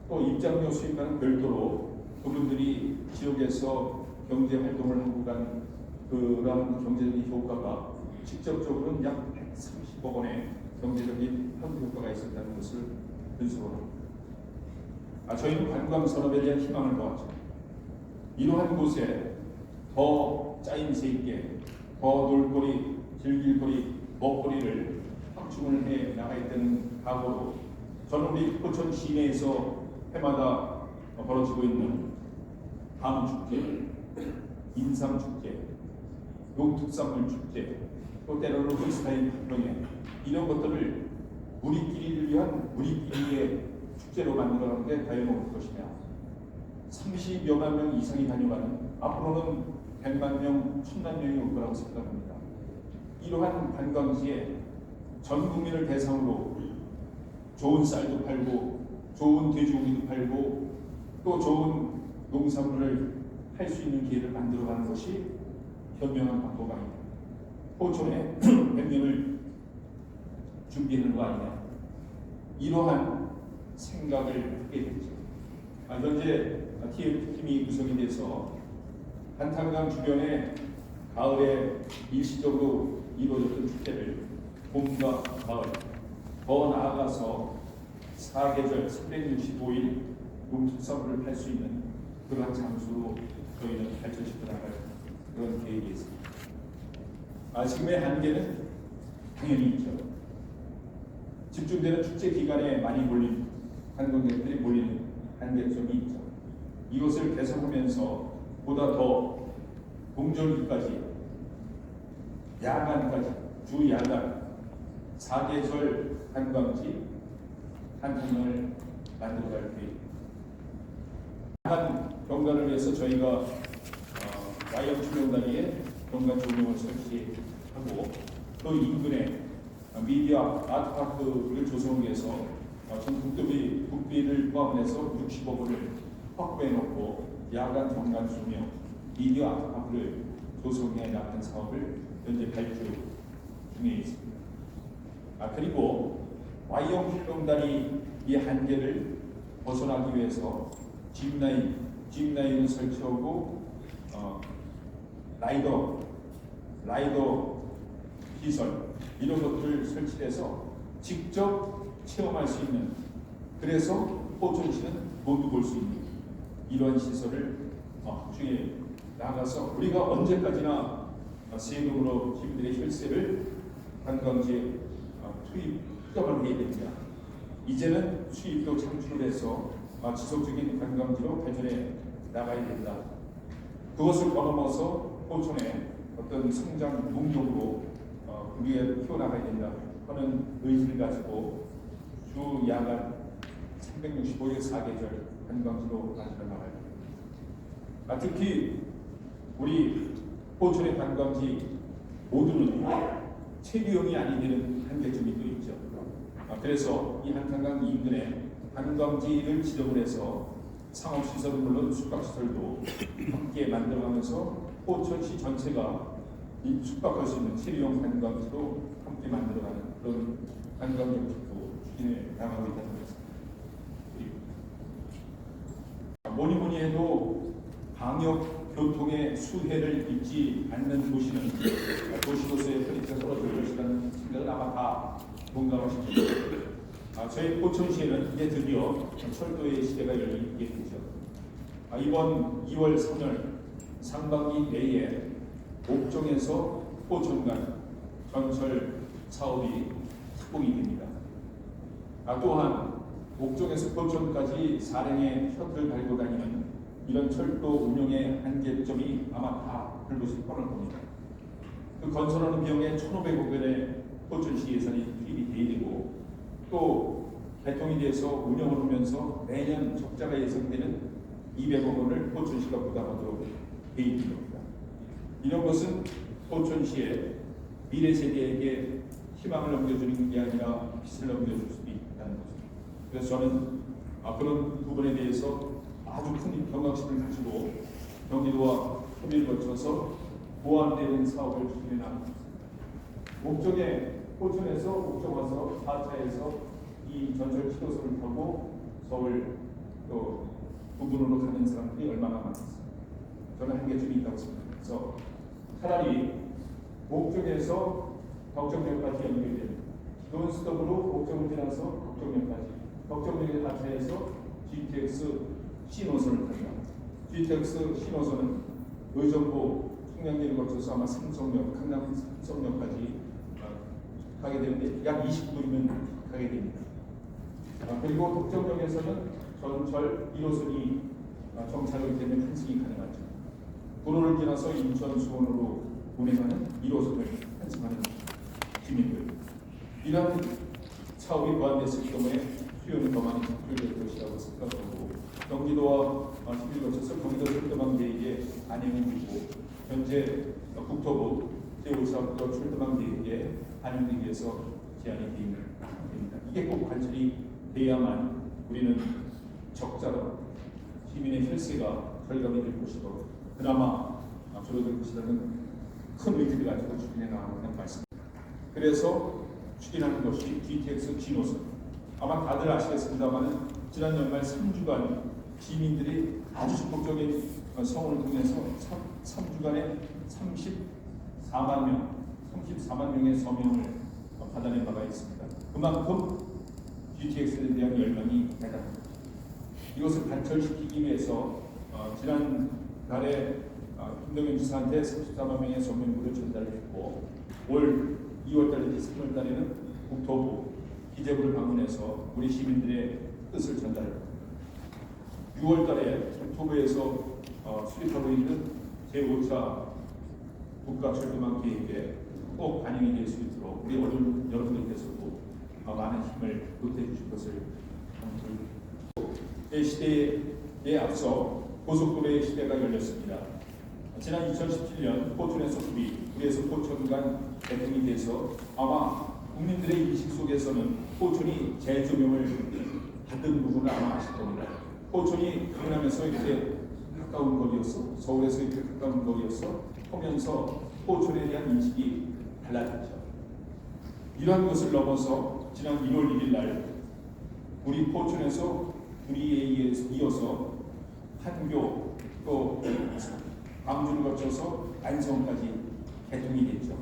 또 입장료 수입과는 별도로 그분들이 지역에서 경제 활동을 하고 간 그러한 경제적인 효과가 직접적으로는 약 130억 원의 경제적인 환부 효과가 있었다는 것을 분석을 합니다. 저희는 관광 산업에 대한 희망을 보았죠. 이러한 곳에 더 짜임새 있게 더 놀거리, 즐길거리, 먹거리를 확충을 해 나가야 되는 각오로 저는 우리 포천 시내에서 해마다 벌어지고 있는 밤축제, 인삼축제, 농특산물 축제, 또 때로는 프리스타일 활동회 이런 것들을 우리끼리를 위한 우리끼리의 축제로 만들어가는데 과연 올 것이냐. 30여만 명 이상이 다녀가는 앞으로는 100만 명, 1000만 명이 올 거라고 생각합니다. 이러한 관광지에 전 국민을 대상으로 좋은 쌀도 팔고 좋은 돼지고기도 팔고 또 좋은 농산물을 할 수 있는 기회를 만들어가는 것이 현명한 방법 아니냐. 포천에 100년을 준비하는 거 아니냐. 이러한 생각을 하게 되죠. 현재 TF팀이 구성이 돼서 한탄강 주변에 가을에 일시적으로 이루어졌던 축제를 봄과 가을, 더 나아가서 사계절 365일 농특산물을 팔 수 있는 그러한 장소로 저희는 발전시켜 나갈 그런 계획이 있습니다. 지금의 한계는 당연히 있죠. 집중되는 축제 기간에 많이 몰린 관광객들이 몰리는 한계점이 있죠. 이것을 개선하면서 보다 더 공정기까지, 야간까지, 주 야간, 사계절 관광지 한탕을 만들어갈 계획입니다. 야간 경관을 위해서 저희가 와이어 투명다리에 경관 조명을 설치하고 또 인근에 미디어 아트파크를 조성하기 위해서 전 국비를 포함해서 60억 원을 확보해 놓고 야간 경관 조명, 미디어 아트파크를 조성해 나가는 사업을 현재 발주 중에 있습니다. 그리고 와이어 투명다리의 한계를 벗어나기 위해서 짚라인을 설치하고 라이더 시설 이런 것들을 설치해서 직접 체험할 수 있는, 그래서 포천시는 모두 볼 수 있는 이러한 시설을 확충해 나가서 우리가 언제까지나 세금으로 시민들의 혈세를 관광지에 투입을 해야 됩니다. 이제는 수입도 창출을 해서 지속적인 관광지로 발전해 나가야 된다. 그것을 넘어서 포천의 어떤 성장 동력으로 우리가 키워나가야 된다 하는 의지를 가지고 주 야간 365일 4계절 관광지로 발전해 나가야 됩니다. 특히 우리 포천의 관광지 모두는 체류용이 아니되는 한계점이 또 있죠. 그래서 이 한탄강 인근에 관광지를 지정을 해서 상업시설은 물론 숙박시설도 함께 만들어가면서 포천시 전체가 숙박할 수 있는 체류용 관광지로 함께 만들어가는 그런 관광 정책도 추진해 나가고 있다는 것입니다. 뭐니 해도 방역 교통의 수혜를 잊지 않는 도시는 도시로서의 크리티가 떨어질 것이라는 생각을 아마 다 공감하실 겁니다. 저희 포천시에는 이제 드디어 철도의 시대가 열리게 되죠. 이번 2월 3일 상반기 내에 옥정에서 포천 간 전철 사업이 착공이 됩니다. 또한 옥정에서 포천까지 사량의 셔틀을 달고 다니는 이런 철도 운영의 한계점이 아마 다 불붙을 뻔할 겁니다. 그 건설하는 비용에 1,500억 원의 포천시 예산이 투입이 돼야 되고 또 개통이 돼서 운영을 하면서 매년 적자가 예상되는 200억 원을 포천시가 부담하도록 돼 있는 겁니다. 이런 것은 포천시의 미래 세대에게 희망을 넘겨주는 게 아니라 빚을 넘겨줄 수도 있다는 것입니다. 그래서 저는 그런 부분에 대해서 아주 큰 경각심을 가지고 경기도와 협의를 거쳐서 보완되는 사업을 진행합니다. 목적에 포천에서 목적 와서 4차에서 이 전철 7호선을 타고 서울 또 부근으로 가는 사람들이 얼마나 많겠어요. 저는 한계점이 있다고 생각해서 차라리 목적에서 덕정역까지 연결되는 논스톱으로 목적을 지나서 덕정역까지, 덕정역의 4차에서 GTX 신호선을 탄다. GTX 신호선은 의정부 청량리를 거쳐서 아마 삼성역, 강남 삼성역까지 가게 되는데 약 29분이면 가게 됩니다. 그리고 덕정역에서는 전철 1호선이 정차가 되면 환승이 가능하죠. 도로를 지나서 인천 수원으로 운행하는 1호선을 환승하는 시민들. 이런 사업이 보완됐을 경우에 수요는 더 많이 확대될 것이라고 생각하고 경기도와 협의를 거쳐서 경기도 출도망 계획에 반영되고 현재 국토부 제5사업도 출도망 계획에 반영되기 위해서 제안이 되어 있습니다. 이게 꼭 관철이 돼야만 우리는 적자로 시민의 혈세가 절감이 될 것이고 그나마 줄어들 것이라는 큰 의지를 가지고 추진해 나가는 말씀입니다. 그래서 추진하는 것이 GTX 진호선. 아마 다들 아시겠습니다만 지난 연말 3주간 시민들이 아주 적극적인 성원을 통해서 3주간에 34만 명의 서명을 받아낸 바가 있습니다. 그만큼 GTX에 대한 열망이 대단합니다. 이것을 관철시키기 위해서 지난달에 김동연 지사한테 34만 명의 서명물을 전달했고 올 2월달에서 3월달에는 국토부 기재부를 방문해서 우리 시민들의 뜻을 전달합니다. 6월달에 국토부에서 수립하고 있는 제5차 국가철도망 계획에 꼭 반영이 될 수 있도록 우리 여러분들께서도 많은 힘을 보태 주실 것을 이 시대에 앞서 고속도로의 시대가 열렸습니다. 지난 2017년 포천에서 구리에서 포천 간 개통이 돼서 아마 국민들의 인식 속에서는 포천이 재조명을 받은 부분을 아마 아실 겁니다. 포천이 강남에서 이렇게 가까운 거리였어, 서울에서 이렇게 가까운 거리였어 하면서 포천에 대한 인식이 달라졌죠. 이러한 것을 넘어서 지난 1월 1일 날 우리 포천에서 구리에 이어서 판교 또 광주를 거쳐서 안성까지 개통이 됐죠.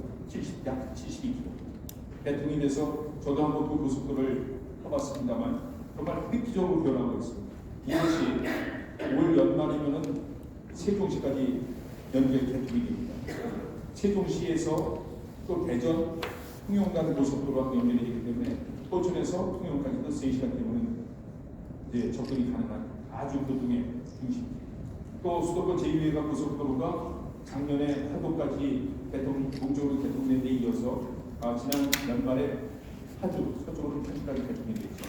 약 72km 개통이 돼서 저도 한번 그 고속도로를 타봤습니다만 정말 획기적으로 변하고 있습니다. 이것이 올 연말이면은 세종시까지 연결 개통이 됩니다. 세종시에서 또 대전 통영간 고속도로와 연결이 되기 때문에 포천에서 통영까지도 3시간 때문에 접근이 가능한 아주 교통의 중심. 또 수도권 제2외곽 고속도로가 작년에 파도까지 동쪽으로 개통된 데 이어서 지난 연말에 파주 서쪽으로 편까지 개통이 되었죠.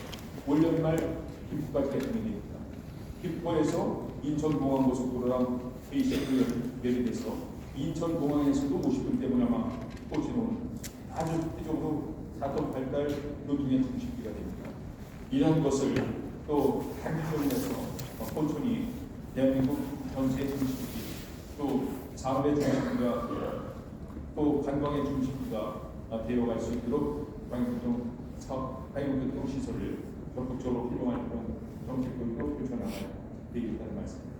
올 연말 김포까지 개통이 됩니다. 김포에서 인천공항고속도로랑 페이시를 연결이 돼서 인천공항에서도 50분 때문에 아마 포천은 아주 획기적으로 4.8달 교통의 중심지가 됩니다. 이런 것을 또 한국에서 포천이 대한민국 전세 중심지, 또 산업의 중심지가, 또 관광의 중심지가 되어갈 수 있도록 방역교통 시설을 적극적으로 활용할 그런 정책들도 펼쳐나가야 되겠다는 말씀입니다.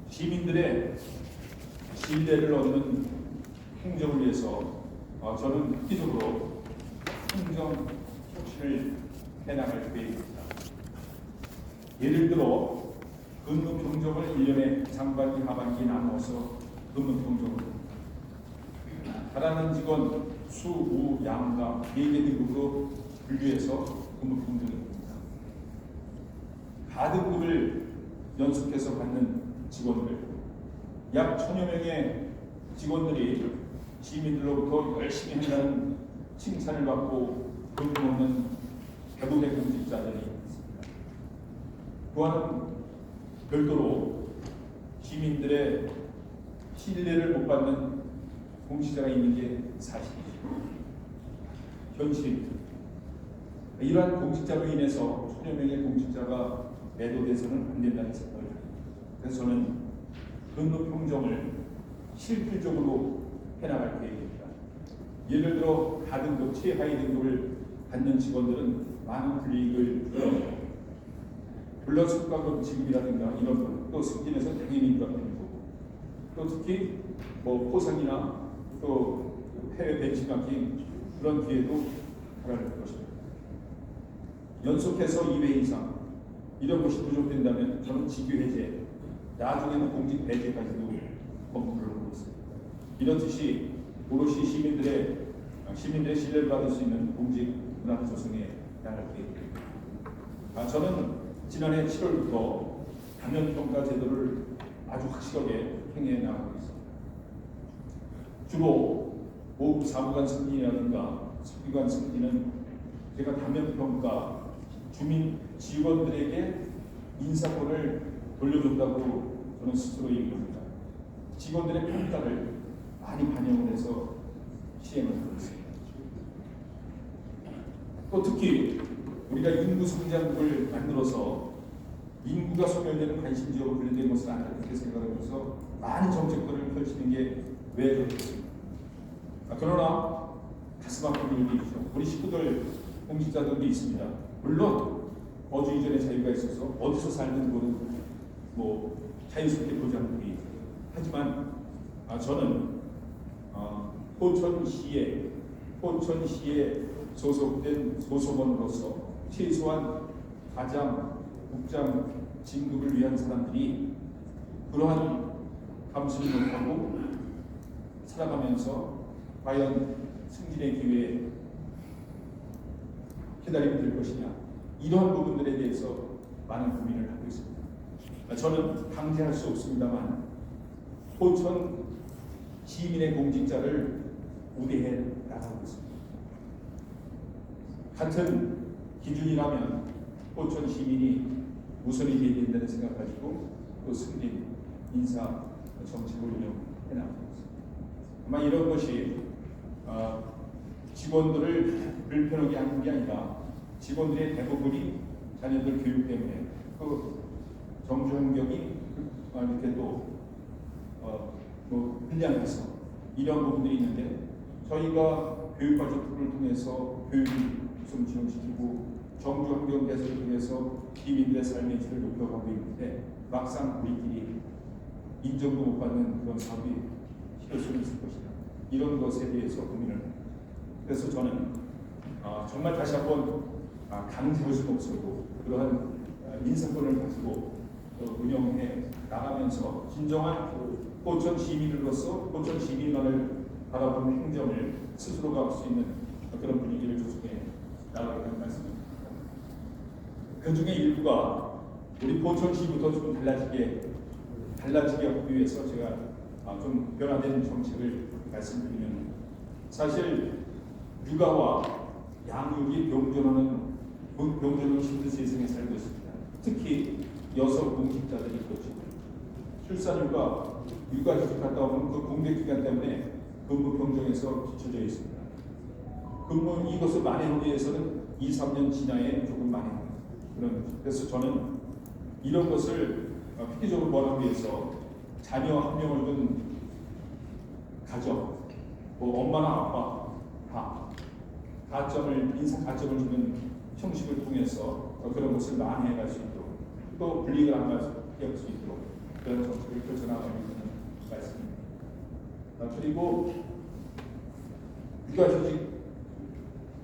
시민들의 신뢰를 얻는 행정을 위해서 저는 획기적으로 행정 혁신을 해나갈 계획입니다. 예를 들어 근무 평정을 1년에 상반기 하반기 나눠서 근무 평정을 잘하는 직원 수, 우, 양가 4개 등급으로 분류해서 근무 평정이 됩니다. 가등급을 연속해서 받는 직원들 약 1000여 명의 직원들이 시민들로부터 열심히 한다는 칭찬을 받고 돈을 먹는 대부분의 공직자들이 있습니다. 또한 별도로 시민들의 신뢰를 못 받는 공직자가 있는 게 사실이죠. 현실입니다. 이러한 공직자로 인해서 1000여 명의 공직자가 매도돼서는 안 된다는 생각을 합니다. 그래서 저는 근무 평정을 실질적으로 해나갈 계획입니다. 예를 들어 가등급, 최하위 등급을 받는 직원들은 많은 불이익을 줘요. 물론 성과급 지급이라든가 이런 것, 또 승진에서 당연히 부담되는 거고, 또 특히 뭐 포상이나 또 해외 벤치마킹 그런 기회도 달할 것입니다. 연속해서 2회 이상 이런 것이 부족된다면 저는 직위 해제, 나중에는 공직 배제까지도 검토를 하고 있습니다. 이런 뜻이 오롯이 시민들의 신뢰를 받을 수 있는 공직 문화 조성에 나갈 계획입니다. 저는 지난해 7월부터 감면평가 제도를 아주 확실하게 행해 나가고 있습니다. 주로 5급 사무관 승진이라든가 서기관 승진은 제가 감면평가 주민 직원들에게 인사권을 돌려준다고 저는 스스로 얘기합니다. 직원들의 평가를 많이 반영을 해서 시행을 하고 있습니다. 또 특히 우리가 인구 성장국을 만들어서 인구가 소멸되는 관심 지역으로 분류된 것은 아니다 이렇게 생각하면서 많은 정책들을 펼치는 게 왜 그렇겠습니까? 그러나 가슴 아픈 일이죠. 우리 식구들 공직자들도 있습니다. 물론 어주 이전의 자유가 있어서 어디서 살든 그거는 뭐 자유스럽게 보장되기 있죠. 하지만 저는 포천시에 소속된 소속원으로서 최소한 과장, 국장 진급을 위한 사람들이 그러한 감수를 못하고 살아가면서 과연 승진의 기회에 기다리게 될 것이냐, 이러한 부분들에 대해서 많은 고민을 하고 있습니다. 저는 강제할 수 없습니다만 포천 시민의 공직자를 우대해 나가고 있습니다. 같은 기준이라면 포천 시민이 우선이 되어야 된다는 생각 가지고 또 승진, 인사 정책을 운영해 나가고 있습니다. 아마 이런 것이 직원들을 불편하게 하는 게 아니라 직원들의 대부분이 자녀들 교육 때문에 그 정주 환경이 이렇게 또 불량해서 이런 부분들이 있는데 저희가 교육과정을 통해서 교육을 좀 지원시키고 정주 환경 개선을 통해서 시민들의 삶의 질을 높여가고 있는데 막상 우리끼리 인정도 못 받는 그런 사업이 필요성이 있을 것이다. 이런 것에 대해서 고민을 합니다. 그래서 저는 정말 다시 한번 강제할 수는 없었고 그러한 인사권을 가지고 운영해 나가면서 진정한 포천 시민으로서 포천 시민만을 바라보는 행정을 스스로가 할 수 있는 그런 분위기를 조성해 나가겠다는 말씀입니다. 그 중에 일부가 우리 포천시부터 좀 달라지게 하기 위해서 제가 좀 변화된 정책을 말씀드리면, 사실 육아와 양육이 병존하는 힘든 세상에 살고 있습니다. 특히 여성 공직자들이 그렇죠. 출산휴가, 육아휴직 갔다 오면 그 공백 기간 때문에 근무 평정에서 뒤쳐져 있습니다. 근무 이것을 만회하기 위해서는 2, 3년 지나야 조금 만회합니다. 그래서 저는 이런 것을 획기적으로 보완하기 위해서 자녀 한 명을 둔 가정, 뭐 엄마나 아빠 다 인사 가점을 주는 형식을 통해서 그런 것을 만회해갈 수 있도록 또 불이익을 안 갈 수 있도록 그런 정책을 펼쳐나가고 있는 말씀입니다. 그리고 육아휴직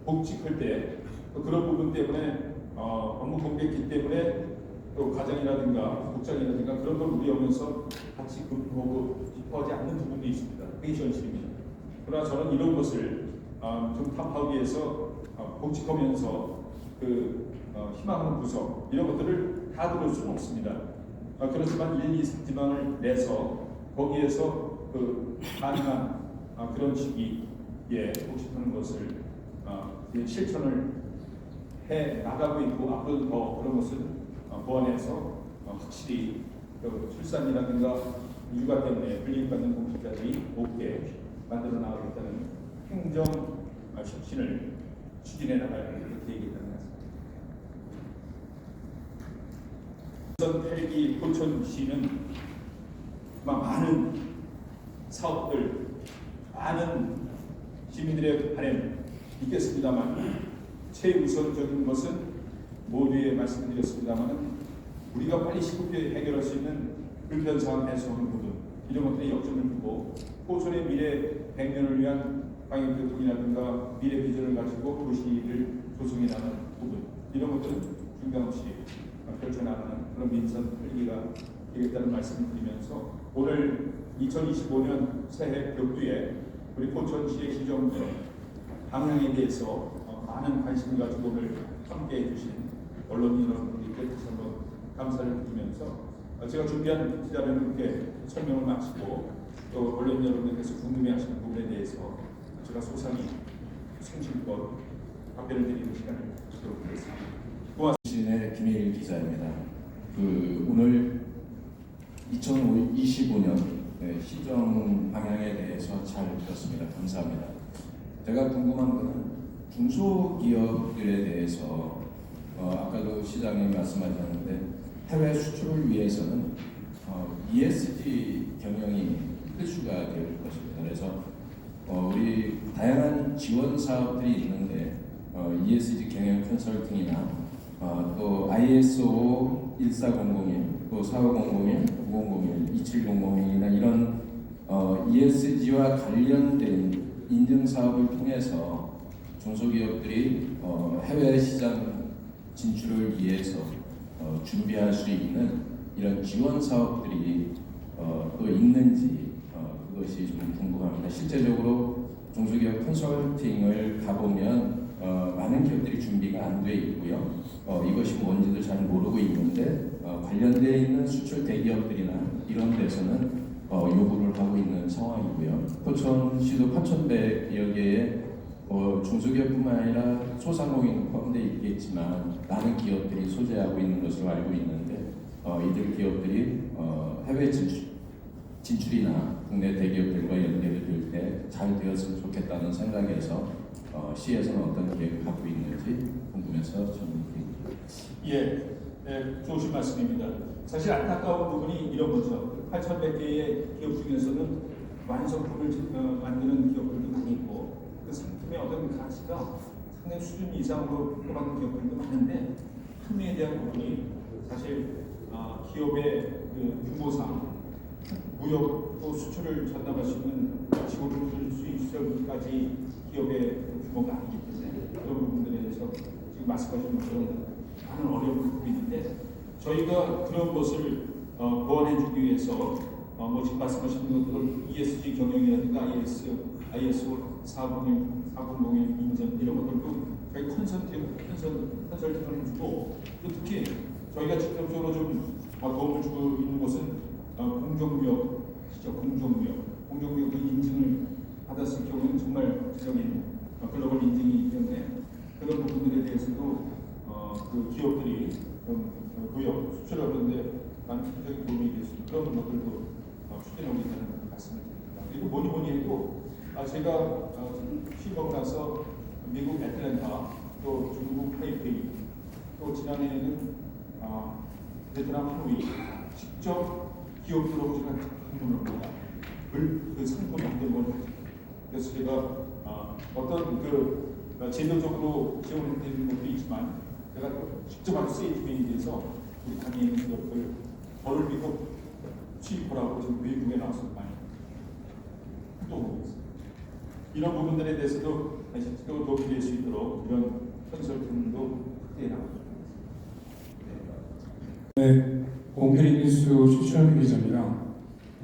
복직할 때 그런 부분 때문에 업무 공백기 때문에 또 가정이라든가 복장이라든가 그런 걸 우려하면서 같이 근무하고 싶어하지 않는 부분도 있습니다. 그게 현실입니다. 그러나 저는 이런 것을 좀 타파하기 위해서 복직하면서 희망하는 구성 이런 것들을 다 들을 수는 없습니다. 그렇지만 1, 2, 3지망을 내서 거기에서 가능한 그런 시기에 복직하는 것을 실천을 해 나가고 있고 앞으로도 더 그런 것을 보완해서 확실히 출산이라든가 육아 때문에 불이익받는 공직자들이 없게 만들어 나가겠다는 행정 혁신을 추진해 나갈 계획이라는 말씀입니다. 8기 포천시는 많은 사업들, 많은 시민들의 바람 있겠습니다만 최우선적인 것은 모두에 말씀드렸습니다만 우리가 빨리 시급히 해결할 수 있는 불편사항 해소하는 부분, 이런 것들에 역점을 두고 포천의 미래 100년을 위한 방역대통이라든가 미래 비전을 가지고 도시를 조성해 나가는 부분, 이런 것들은 중단없이 펼쳐나가는 그런 민선 활기가 되겠다는 말씀을 드리면서 오늘 2025년 새해 격두에 우리 포천시의 시정부 방향에 대해서 많은 관심 가지고 오늘 함께해 주신 언론인 여러분들께 다시 한번 감사를 드리면서 제가 준비한 기자회견을 이렇게 설명을 마치고 또 언론인 여러분들께서 궁금해하시는 부분에 대해서 제가 소상히 성실껏 답변을 드리는 시간을 갖도록 하겠습니다. 신의 김혜일 기자입니다. 오늘 2025년 시정 방향에 대해서 잘 들었습니다. 감사합니다. 제가 궁금한 것은 중소기업들에 대해서 아까도 시장님 말씀하셨는데 해외 수출을 위해서는 ESG 경영이 필수가 될 것입니다. 그래서 우리 다양한 지원 사업들이 있는데 ESG 경영 컨설팅이나 또 ISO 14001, 또 4500, 9001, 27001이나 이런 ESG와 관련된 인증 사업을 통해서 중소기업들이 해외 시장 진출을 위해서 준비할 수 있는 이런 지원 사업들이 또 있는지 그것이 좀 궁금합니다. 실제적으로 중소기업 컨설팅을 가보면 많은 기업들이 준비가 안 돼 있고요. 이것이 뭔지도 잘 모르고 있는데 관련되어 있는 수출 대기업들이나 이런 데서는 요구를 하고 있는 상황이고요. 포천시도 8,100여 개의 중소기업뿐만 아니라 소상공인 포함되어 있겠지만 많은 기업들이 소재하고 있는 것으로 알고 있는데 이들 기업들이 해외 진출이나 국내 대기업들과 연계를 될 때 잘 되었으면 좋겠다는 생각에서 시에서는 어떤 계획을 갖고 있는지 궁금해서 질문드립니다. 좋으신 말씀입니다. 사실 안타까운 부분이 이런 거죠. 8,100개의 기업 중에서는 완성품을 만드는 기업들도 많이 있고 그 상품의 어떤 가치가 상당히 수준 이상으로 평가받는 기업들도 많은데 판매에 대한 부분이 사실 기업의 그 규모상 무역 또 수출을 전담할 수 있는 지원을 줄 수 있을까지 기업의 규모가 아니기 때문에 그런 부분들에 대해서 지금 말씀하신 것처럼 많은 어려움을 겪고 있는데 저희가 그런 것을 보완해주기 위해서 지금 말씀하신 것들 ESG 경영이라든가 ISO 401 인증 이런 것들도 저희 컨설팅을 해주고 또 특히 저희가 직접적으로 좀 도움을 주고 있는 것은 공정무역 그 인증을 받았을 경우는 정말 구체적인 글로벌 인증이기 때문에 그런 부분들에 대해서도 그 기업들이 무역 수출하는 데 많은 긍정적인 도움이 될 수 있는 그런 것들도 추진하고 있다는 말씀을 드립니다. 그리고 뭐니 해도 제가 취임하고 나서 미국 애틀랜타 또 중국 타이페이 또 지난해에는 베트남 하노이 직접 기업들하고 제가 방문을 합니다. 그 상품을 만들고 그래서 제가 어떤 그 제도적으로 지원을 드리는 것도 있지만 제가 직접 아주 세이프메인에 대해서 우리 당에 있는 기업들 저를 믿고 취입하라고 지금 외국에 나와서 많이 활동하고 있습니다. 이런 부분들에 대해서도 또 도움이 될 수 있도록 이런 컨설팅도 확대해 나가고 있습니다. 네, 공교리 뉴스 추천 기자입니다.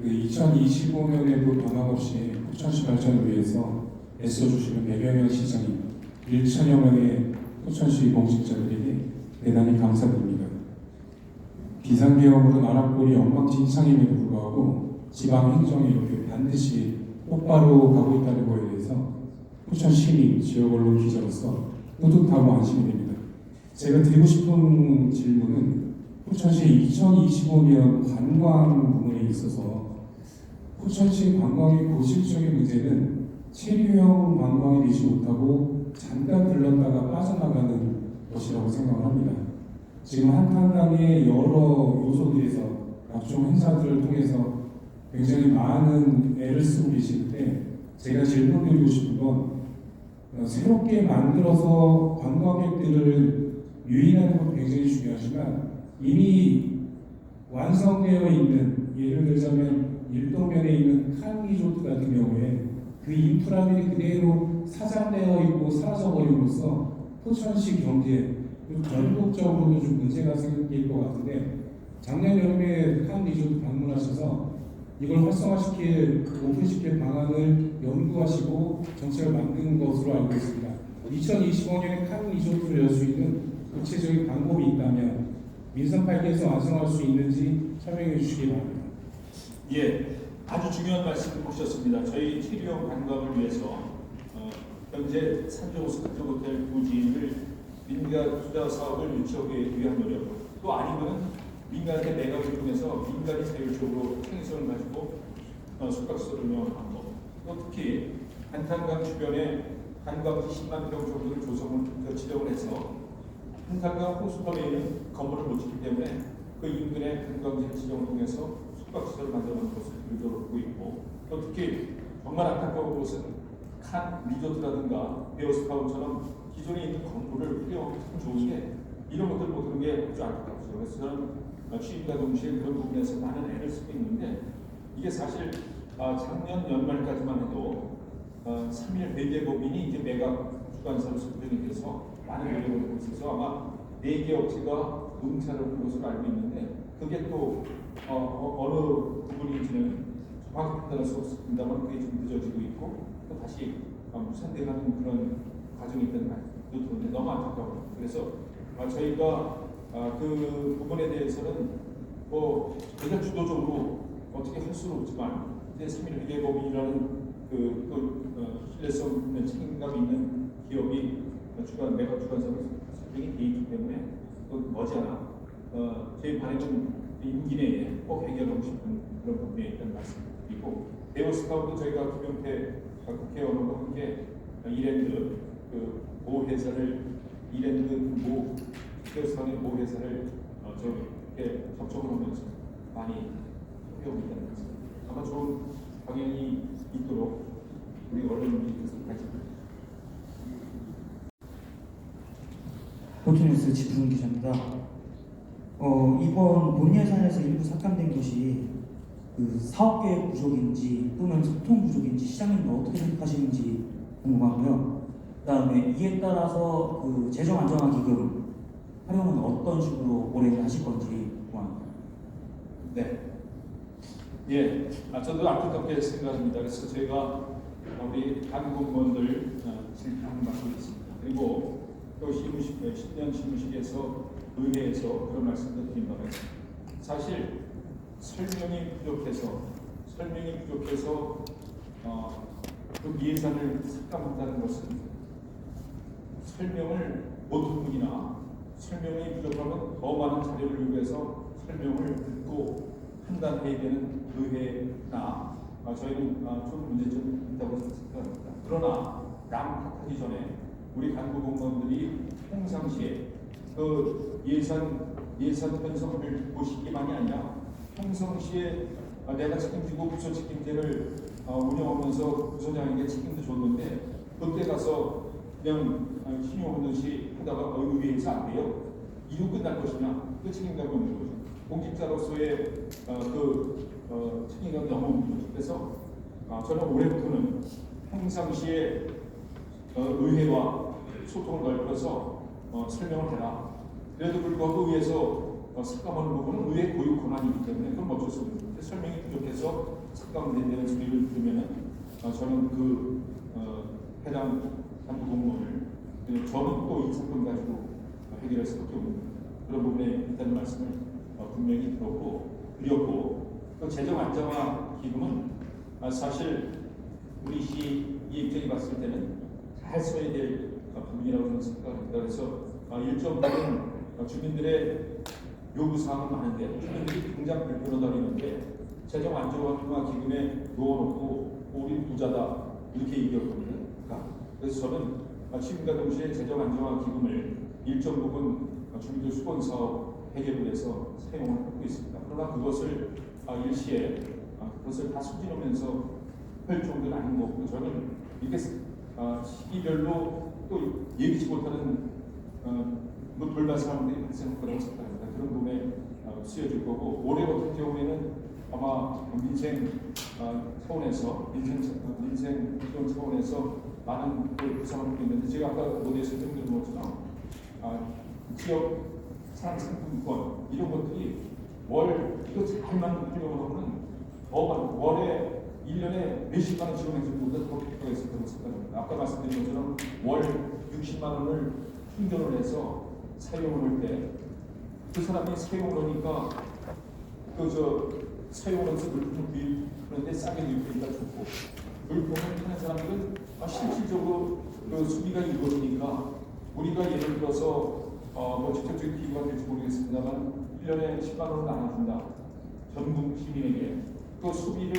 2025년에도 변함없이 포천시 발전을 위해서 애써주시는 100여 명 시장님, 1천여 명의 포천시 공직자들에게 대단히 감사드립니다. 비상계엄으로 나라꼴이 엉망진창임에도 불구하고 지방행정이 이렇게 반드시 똑바로 가고 있다는 것에 대해서 포천시민, 지역언론 기자로서 뿌듯하고 안심이 됩니다. 제가 드리고 싶은 질문은 포천시 2025년 관광 부분에 있어서 포천시 관광의 고질적인 문제는 체류형 관광이 되지 못하고 잠깐 들렀다가 빠져나가는 것이라고 생각을 합니다. 지금 한탄강의 여러 요소들에서 각종 행사들을 통해서 굉장히 많은 애를 쓰고 계시는데 제가 질문드리고 싶은 건 새롭게 만들어서 관광객들을 유인하는 것도 굉장히 중요하지만 이미 완성되어 있는 예를 들자면 일동면에 있는 칸 리조트 같은 경우에 그 인프라들이 그대로 사장되어 있고 사라져버림으로써 포천시 경제 그리고 전국적으로도 좀 문제가 생길 것 같은데 작년 여름에 칸 리조트 방문하셔서 이걸 활성화시킬 오픈시킬 방안을 연구하시고 정책을 만든 것으로 알고 있습니다. 2025년에 칸 리조트를 열 수 있는 구체적인 방법이 있다면 민선 8기에서 완성할 수 있는지 설명해 주시기 바랍니다. 예, 아주 중요한 말씀을 보셨습니다. 저희 체류형 관광을 위해서 현재 산정호수 호텔 부지를 민간 투자 사업을 유치하기 위한 노력, 또 아니면 민간의 매각을 통해서 민간이 자율적으로 창의성을 가지고 숙박시설을 운영하는 방법, 또 특히 한탄강 주변에 관광지 10만 평 정도를 지정을 해서 한탄강 호수섬에 있는 건물을 못 짓기 때문에 그 인근의 관광지 지정을 통해서 숙박시설을 만들어놓은 것을 의도로 하고 있고, 또 특히 정말 안타까운 곳은 칸 리조트라든가 베어스타운처럼 기존에 있는 건물을 활용하기 참 좋은데 이런 것들을 못하는 게 아주 안타깝죠. 그래서 저는 취임과 동시에 그런 부분에서 많은 애를 쓰고 있는데 이게 사실 작년 연말까지만 해도 3일 회계법인이 이제 매각 주관사로 선정이 돼서 많은 노력을 하고 있어서 아마 4개 업체가 응찰을 한 것으로 알고 있는데 그게 또 어느 부분인지는 정확히 판단할 수 없습니다만 그게 좀 늦어지고 있고 또 다시 무산돼가는 그런 과정이 있다는 말도 들었는데 너무 안타까워요. 그래서 저희가 그 부분에 대해서는 뭐 저희가 주도적으로 어떻게 할 수는 없지만 이제 3일 회계법인이라는 신뢰성 있는 책임감 있는 기업이 매각 주관사로 설정이 돼 있기 때문에 머지않아 저희 반응은 임기 내에 꼭 해결하고 싶은 그런 부분에 있다는 말씀드리고 베어스타운도 저희가 김용태 국회의원과 함께 이랜드 모 회사를 베어스타운의 모 회사를 이렇게 접촉을 하면서 많이 하고 있다는 말씀. 아마 좋은 방향이 있도록 우리 언론들이 같이 포토뉴스 지푸른 기자입니다. 이번 본 예산에서 일부 삭감된 것이 그 사업 계획 부족인지 또는 소통 부족인지 시장님은 어떻게 생각하시는지 궁금하고요. 그다음에 이에 따라서 그 재정 안정화 기금 활용은 어떤 식으로 올해 하실 건지 궁금합니다. 네. 예, 저도 안타깝게 생각합니다. 그래서 제가 우리 한국공무원들 질타를 맡고 있습니다. 그리고 또 신년 시무실에서 의회에서 그런 말씀도 드린 바가 있습니다. 사실 설명이 부족해서 그 예산을 삭감한다는 것은 설명을 못한 분이나 설명이 부족하면 더 많은 자료를 요구해서 설명을 듣고 판단해야 되는 의회나 저희는 좀 문제점이 있다고 생각합니다. 그러나 남 탓하기 전에 우리 간부 공무원들이 평상시에 그 예산 편성을 보시기만이 아니라 평상시에 내가 책임지고 부서 책임제를 운영하면서 부서장에게 책임도 줬는데 그때 가서 그냥 신용하는 듯이 하다가 의회에서 안 돼요. 이후 끝날 것이냐? 그 책임감이 없는 거죠. 공직자로서의 책임감이 너무 없는 거죠. 그래서 저는 올해부터는 평상시에 의회와 소통을 넓혀서 설명을 해라. 그래도 불구하고 의회에서 삭감하는 부분은 의회 고유 권한이기 때문에 그건 어쩔 수 없는데 설명이 부족해서 삭감된다는 소리를 들으면 저는 해당 간부 공무원을 저는 또 이 사건 가지고 해결할 수밖에 없는 그런 부분에 있다는 말씀을 분명히 드렸고 또 재정 안정화 기금은 사실 우리 시 이 입장에 봤을 때는 잘 써야 될 부분이라고 저는 생각합니다. 그래서 일정 부분 주민들의 요구사항은 많은데 주민들이 당장 불편하다 다니는데 재정 안정화 기금에 넣어놓고 우리 부자다 이렇게 얘기했거든요. 그래서 저는 취임과 동시에 재정 안정화 기금을 일정 부분 주민들 수건 사업 해결을 해서 사용을 하고 있습니다. 그러나 그것을 일시에 그것을 다 수진하면서 할 정도는 아닌 거고 저는 이렇게 시기별로 또 예기치 못하는 뭐 돌발 상황들이 발생할 거라고 생각합니다. 그런 부분에 쓰여질 거고 올해 같은 경우에는 아마 민생 차원에서 민생 이런 차원에서 많은 구상을 하고 있는데 제가 아까 모두에서 설명드린 것처럼 지역 상품권 이런 것들이 이거 잘 만들려고 하면 더 월에 1년에 몇십만 원 지원해서 보다 더 필요가 있을 거라고 생각합니다. 아까 말씀드린 것처럼 월 60만 원을 충전을 해서 사용을 할 때 그 사람이 사용을 하니까 사용을 해서 물품을 구입하는데 싸게 구입하니까 좋고 물품을 하는 사람들은 실질적으로 수비가 이루어지니까 우리가 예를 들어서 뭐 직접적인 비유가 될지 모르겠습니다만 1년에 10만 원을 나눠준다. 전국 시민에게 그 수비를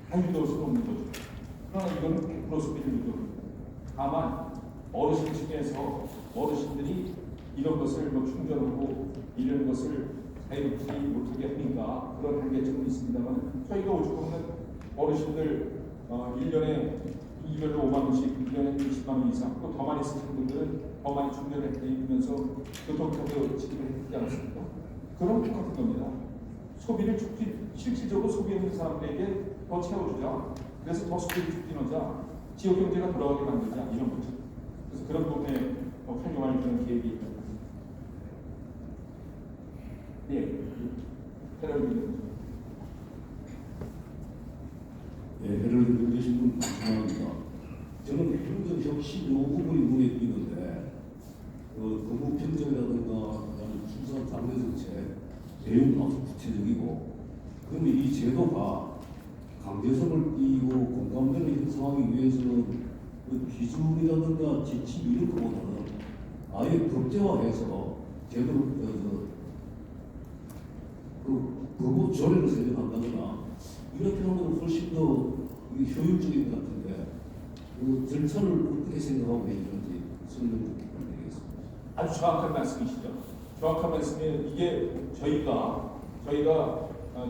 다 유도할 수는 없는 거죠. 그러나 이거는 100% 수비를 유도합니다. 다만 어르신 중에서 어르신들이 이런 것을 뭐 충전하고 이런 것을 자유롭지 못하게 하니까 그런 한계점은 있습니다만 저희가 오죽하면 어르신들 1년에 2별로 5만 원씩 1년에 20만 원 이상 또 더 많이 쓰시는 분들은 더 많이 충전을 해드리면서 교통카드 지급을 해드리지 않습니까? 그런 똑같은 겁니다. 소비를 실질적으로 소비하는 사람들에게 더 채워주자. 그래서 더 소비를 촉진하자. 지역 경제가 돌아가게 만들자. 이런 거죠. 그래서 그런 부분에 활용할 그런 계획이 있다. 예. 테러를 해를 들으신 분 감사합니다. 저는 행정혁신 요 부분이 눈에 띄는데 건국 편정이라든가 순수한 당내 정책 내용도 아주 구체적이고 그런데 이 제도가 강제성을 띠고 공감대를 형성하기 위해서는 그 기준이라든가 지침 이런 것보다는 아예 법제화해서 제도를 그 법원 조례를 제정한다거나 이렇게 하면 훨씬 더 효율적인 것 같은데 그 절차를 어떻게 생각하고 계시는지 설명 좀 부탁드리겠습니다. 아주 정확한 말씀이시죠. 정확한 말씀이 이게 저희가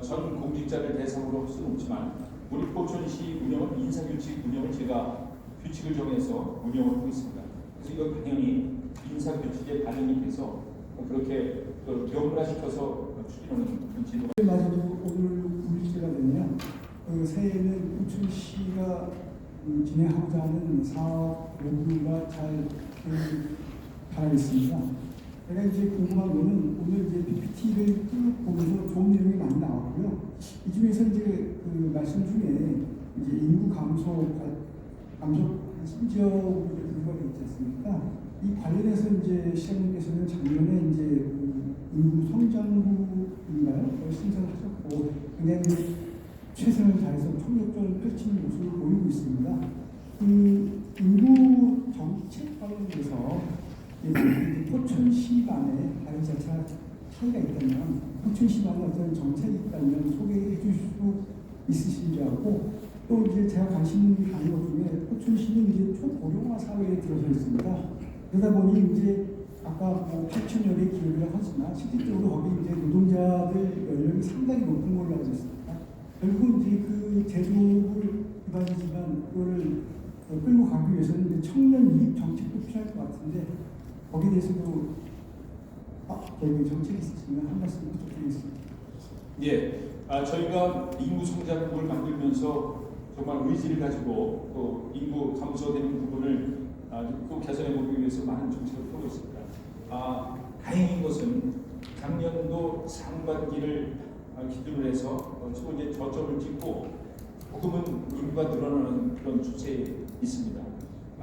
전 공직자를 대상으로 할 수는 없지만 우리 포천시 운영은 인사규칙 운영을 제가 규칙을 정해서 운영을 하고 있습니다. 그래서 이건 당연히 인사규칙에 반영이 돼서 그렇게 병문화시켜서 추진하는 제도가. 마저도 오늘 9일째가 되면 새해에는 포천시가 진행하고자 하는 사업 모두가 잘 바라겠습니다. 제가 이제 궁금한 거는 오늘 이제 PPT를 쭉 보면서 좋은 내용이 많이 나왔고요. 이 중에서 이제 그 말씀 중에 이제 인구 감소 심지어 우려가 있지 않습니까? 이 관련해서 이제 시장님께서는 작년에 이제 그 인구 성장부인가요? 신청을 하셨고 굉장히 최선을 다해서 총력전을 펼치는 모습을 보이고 있습니다. 그 인구 정책 관련해서 포천시 간에 다른 차이가 있다면 포천시 간에 어떤 정책이 있다면 소개해 주실 수 있으신지 하고 또 이제 제가 관심이 가는 것 중에 포천시는 이제 초고령화 사회에 들어서 있습니다. 그러다 보니 이제 아까 뭐 8천여 개 기업이라고 하지만 실질적으로 거기 이제 노동자들 연령이 상당히 높은 걸로 알고 있습니다. 결국 이제 그 제조업을 기반이지만 그거를 끌고 가기 위해서는 이제 청년 이익 정책도 필요할 것 같은데 거기에 대해서도 저희 정책이 있으시면 한 말씀 부탁드리겠습니다. 예, 저희가 인구 성장국을 만들면서 정말 의지를 가지고 또 인구 감소되는 부분을 또 개선해 보기 위해서 많은 정책을 펴고 있습니다. 다행인 것은 작년도 상반기를 기준으로 해서 지금 이제 저점을 찍고 조금은 인구가 늘어나는 그런 추세에 있습니다.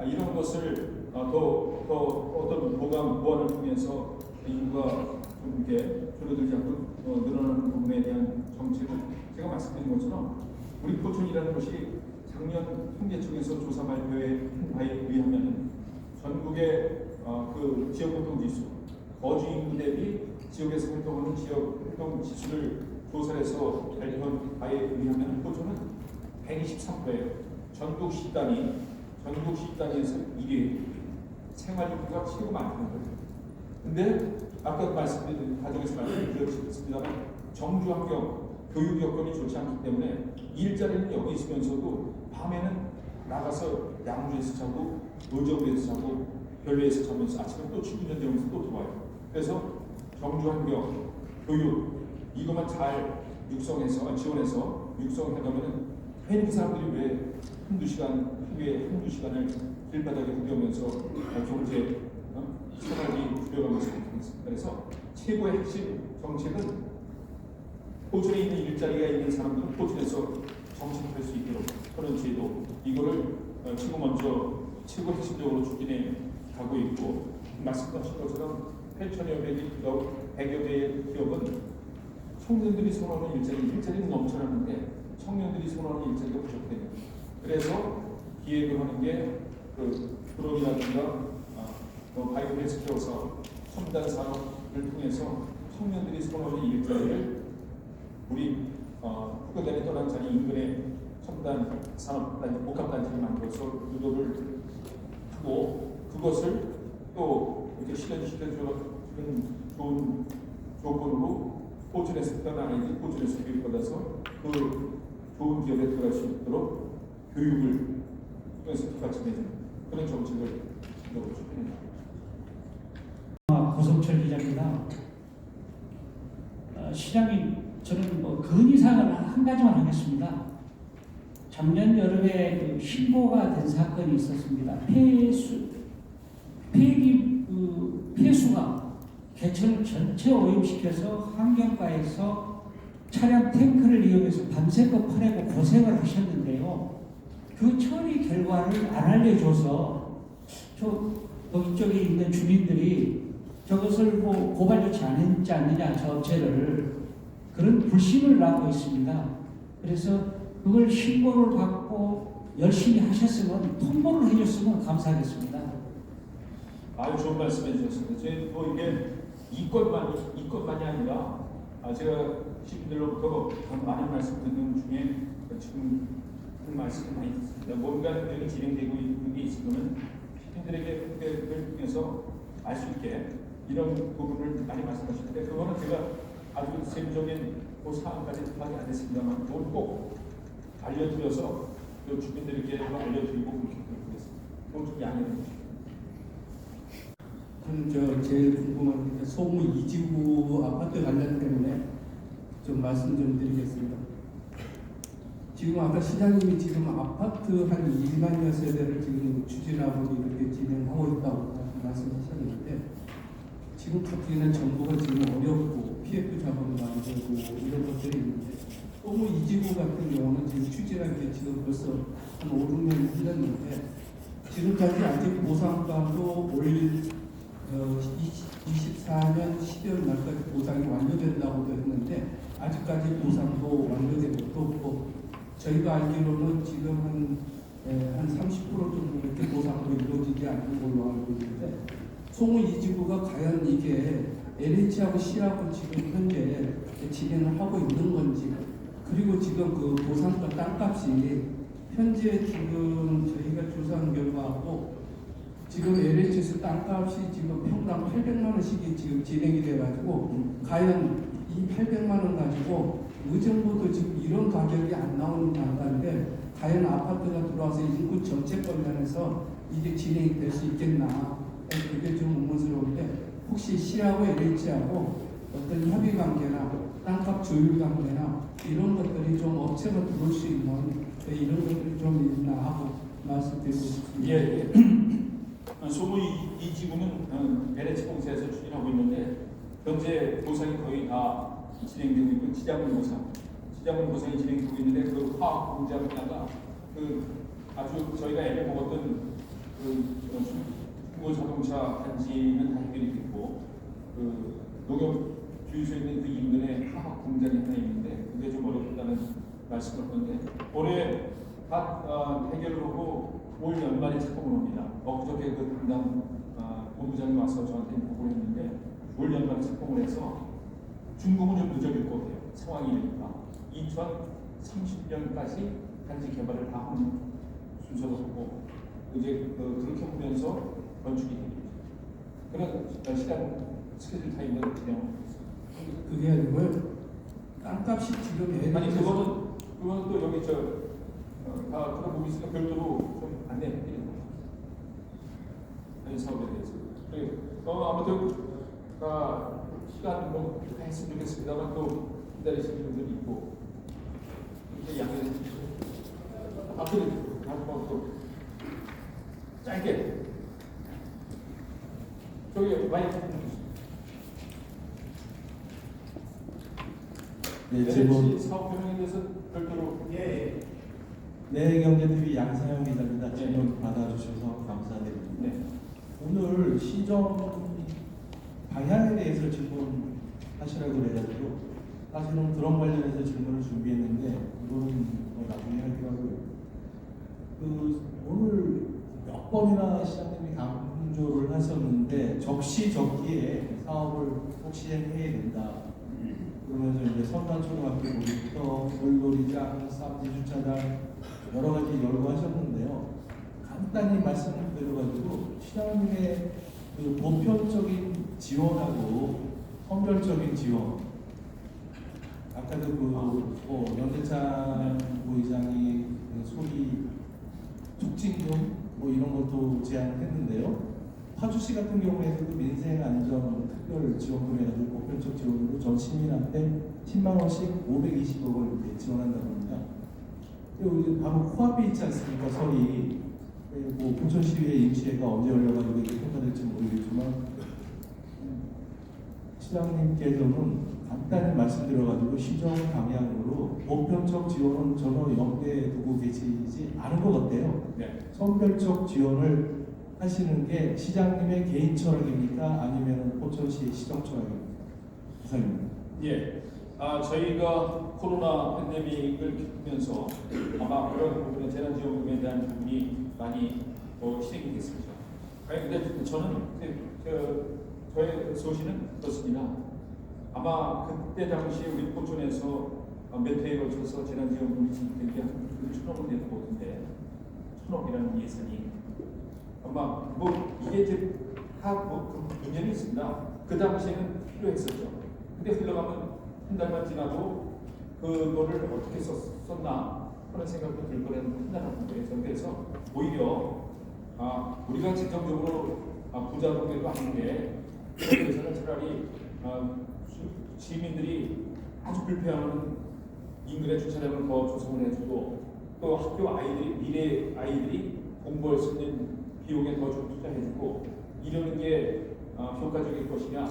이런 것을 더 어떤 보완을 통해서 인구가 좀 이렇게 줄어들지 않고 늘어나는 부분에 대한 정책을 제가 말씀드린 것처럼 우리 포천이라는 것이 작년 통계청에서 조사 발표에 한 바에 의하면 전국의 그 지역 활동 지수, 거주 인구 대비 지역에서 활동하는 지역 활동 지수를 조사해서 발표한 바에 의하면 포천은 123%예요. 전국 10단위에서 1위 생활 인구가 최고 많다는 거죠. 근데 아까 말씀드린 과정에서 말씀드렸습니다만 정주 환경 교육 여건이 좋지 않기 때문에 일자리는 여기 있으면서도 밤에는 나가서 양주에서 자고 노점에서 자고 별로에서 자면서 아침에 또 출근을 되면서 또 들어와요. 그래서 경주 환경, 교육 이것만 잘 지원해서 육성해가면은 괜히 그 사람들이 왜 한두 시간을 길바닥에 구경하면서 경제 생활이 구려가면서 못하겠습니까? 그래서 최고의 핵심 정책은 포천에 있는 일자리가 있는 사람들은 포천에서 정착할 수 있도록 그런 제도 이거를 최고 핵심적으로 추진해 가고 있고 말씀하신 것처럼 100여 개의 기업은 청년들이 선호하는 일자리는 넘쳐나는데 청년들이 선호하는 일자리가 부족해요. 그래서 기획을 하는 게 드론이라든가 바이오 헬스케어 사업, 첨단 산업을 통해서 청년들이 선호하는 일자리를 우리 후계단에 떠난 자리 인근에 첨단 산업 복합단지를 만들어서 유도를 하고 그것을 또 이렇게 실현시켜주는 좋은 조건으로 포천에서 태어난 아이들이 포천에서 교육받아서 그 좋은 기업에 들어갈 수 있도록 교육을 통해서 뒷받침해주는 그런 정책을 추진합니다. 고성철 기자입니다. 시장님, 저는 건의사항을 한 가지만 하겠습니다. 작년 여름에 신고가 된 사건이 있었습니다. 폐수가 개천을 전체 오염시켜서 환경과에서 차량 탱크를 이용해서 밤새껏 퍼내고 고생을 하셨는데요. 그 처리 결과를 안 알려줘서 거기 쪽에 있는 주민들이 저것을 고발 조치 안 했지 않느냐, 저 업체를 그런 불신을 낳고 있습니다. 그래서 그걸 신고를 받고 열심히 하셨으면 통보를 해줬으면 감사하겠습니다. 아주 좋은 말씀해 주셨습니다. 저희 이게 이것만이 아니라 제가 시민들로부터 많은 말씀 듣는 중에 지금 그 말씀을 많이 듣습니다. 뭔가 여기 진행되고 있는 게 있으면 시민들에게 그걸 통해서 알 수 있게 이런 부분을 많이 말씀하시는데 그거는 제가 아주 세부적인 그 사안까지 파악이 안 됐습니다만 그걸 꼭 알려드려서 주민들에게 알려드리고 그렇게 하겠습니다. 그건 좀 양해해 주시죠. 저는 제일 궁금한 게 소무 2지구 아파트 관련 때문에 좀 말씀 좀 드리겠습니다. 지금 아까 시장님이 지금 아파트 한 2만여 세대를 지금 추진하고 이렇게 진행하고 있다고 말씀하셨는데 지금 특히는 정부가 지금 어렵고 PF 자본도 안 되고 이런 것들이 있는데 소무 2지구 같은 경우는 지금 추진한 게 지금 벌써 한 5, 6년이 흘렀는데 지금까지 아직 보상가도 올 24년 12월 말까지 보상이 완료된다고도 했는데 아직까지 보상도 완료된 것도 없고 저희가 알기로는 지금 한 30% 정도 이렇게 보상도 이루어지지 않는 걸로 알고 있는데 소무 2지구가 과연 이게 LH하고 C하고 지금 현재 진행을 하고 있는 건지 그리고 지금 그 보상가 땅값이 현재 지금 저희가 조사한 결과하고 지금 LH에서 땅값이 지금 평당 800만 원씩이 지금 진행이 돼가지고 과연 이 800만 원 가지고 의정부도 지금 이런 가격이 안 나오는 단가인데 과연 아파트가 들어와서 인구 정책권 면에서 이게 진행이 될 수 있겠나 그게 좀 의문스러운데 혹시 C하고 LH하고 어떤 협의 관계나 땅값 조율 관계나 이런 것들이 좀 업체가 들어올 수 있는 이런 것들이 좀 있나 하고 말씀드리고 싶습니다. 예. 소무 2지구는 LH 공사에서 추진하고 있는데 현재 보상이 거의 다 진행되고 있고 지자문 보상이 진행되고 있는데 그 화학 공장 분야가 아주 저희가 애를 먹었던 중고 자동차 단지는 다 해결이 됐고 농협 주유소에 있는 그 인근에 화학 공장이 하나 있는데 그게 좀 어렵다는 말씀을 하는데 올해 다 해결을 하고 올 연말에 착공을 합니다. 엊그저께 그 담당 본부장이 와서 저한테 보고를 했는데 올 연말에 착공을 해서 준공은 좀 늦어질 것 같아요. 상황이니까 2030년까지 단지 개발을 다 하는 순서로 하고 이제 그렇게 하면서 건축이 됩니다. 그런 시간 스케줄 타임을 진행하고 있습니다. 그게 아니고요. 땅값이 지금 아니 예전에서 그거는 또 여기 다 그런 부분이 있으니까 별도로 좀 안내해드리는 거죠. 아니 사업에 대해서. 아무튼 시간 다 했으면 좋겠습니다만 또 기다리시는 분들이 있고 이렇게 양해해 주시고 앞으로 한번 또 짧게 저기 마이크 네, 질문. 사업 변경에 대해서 별도로 네, 경제TV 양상현 기자입니다. 질문 받아주셔서 감사드립니다. 네. 오늘 시정 방향에 대해서 질문하시라고 그래가지고 사실은 그런 관련해서 질문을 준비했는데 이거는 나중에 하기로 하고요. 오늘 몇 번이나 시장님이 강조를 하셨는데 적시적기에 사업을 꼭 시행해야 된다. 그러면서 이제 선단초등학교 부터 물놀이장, 쌈지주차장 여러 가지 열거하셨는데요. 간단히 말씀을 드려가지고 시장님의 그 보편적인 지원하고 선별적인 지원. 아까도 연대찬 부의장이 소리 촉진금 이런 것도 제안했는데요. 파주시 같은 경우에도 민생안전 특별 지원금 해가지고 보편적 지원으로 전 시민한테 10만 원씩 520억을 지원한다고 합니다. 그리고 이제 바로 코앞에 있지 않습니까? 설이 부천시의회 임시회가 언제 열려가지고 이게 통과될지 모르겠지만 시장님께서는 간단히 말씀드려가지고 시정 방향으로 보편적 지원은 전혀 염두에 두고 계시지 않은 것 같아요. 네. 선별적 지원을 하시는 게 시장님의 개인 철학입니까? 아니면 포천시의 시정 철학입니까? 이상입니다. 예. 저희가 코로나 팬데믹을 겪으면서 아마 그런 부분에 재난지원금에 대한 부분이 많이 실행이 됐습니다. 근데 저는 저의 소신은 그렇습니다. 아마 그때 당시에 우리 포천에서 몇 회에 걸쳐서 재난지원금이 지급된 게 한 1,000억은 될 것 같은데 1,000억이라는 예산이 아마 이게 이제 다 문제는 있습니다. 그 당시에는 필요했었죠. 근데 흘러가면 한 달만 지나도 그거를 어떻게 썼나 하는 생각도 들 거라는 판단하는 거예요. 그래서 오히려 우리가 직접적으로 부자동들도 아닌데 그래서는 차라리 시민들이 아주 불편한 인근의 주차장을 더 조성을 해주고 또 학교 미래 아이들이 공부할 수 있는 비용에 더 좀 투자해주고 이러는 게 효과적일 것이냐,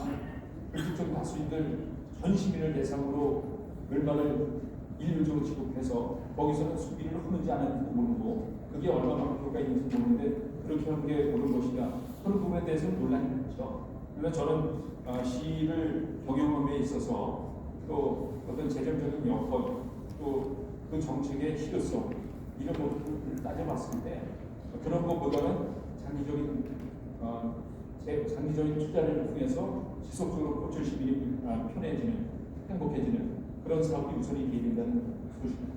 불특정 다수인들 전 시민을 대상으로 얼마를 일률적으로 지급해서 거기서는 수비를 하는지 안 하는지 모르고 그게 얼마만큼 효과가 있는지 모르는데 그렇게 하는 게 옳은 것이냐 그런 부분에 대해서는 논란이 많죠. 그러면 저는 시를 경영함에 있어서 또 어떤 재정적인 여건 또 그 정책의 실효성 이런 것들을 따져봤을 때 그런 것보다는 장기적인 투자를 통해서 지속적으로 포천 시민이 편해지는 행복해지는 그런 사업이 우선이 돼야 된다는 소식입니다.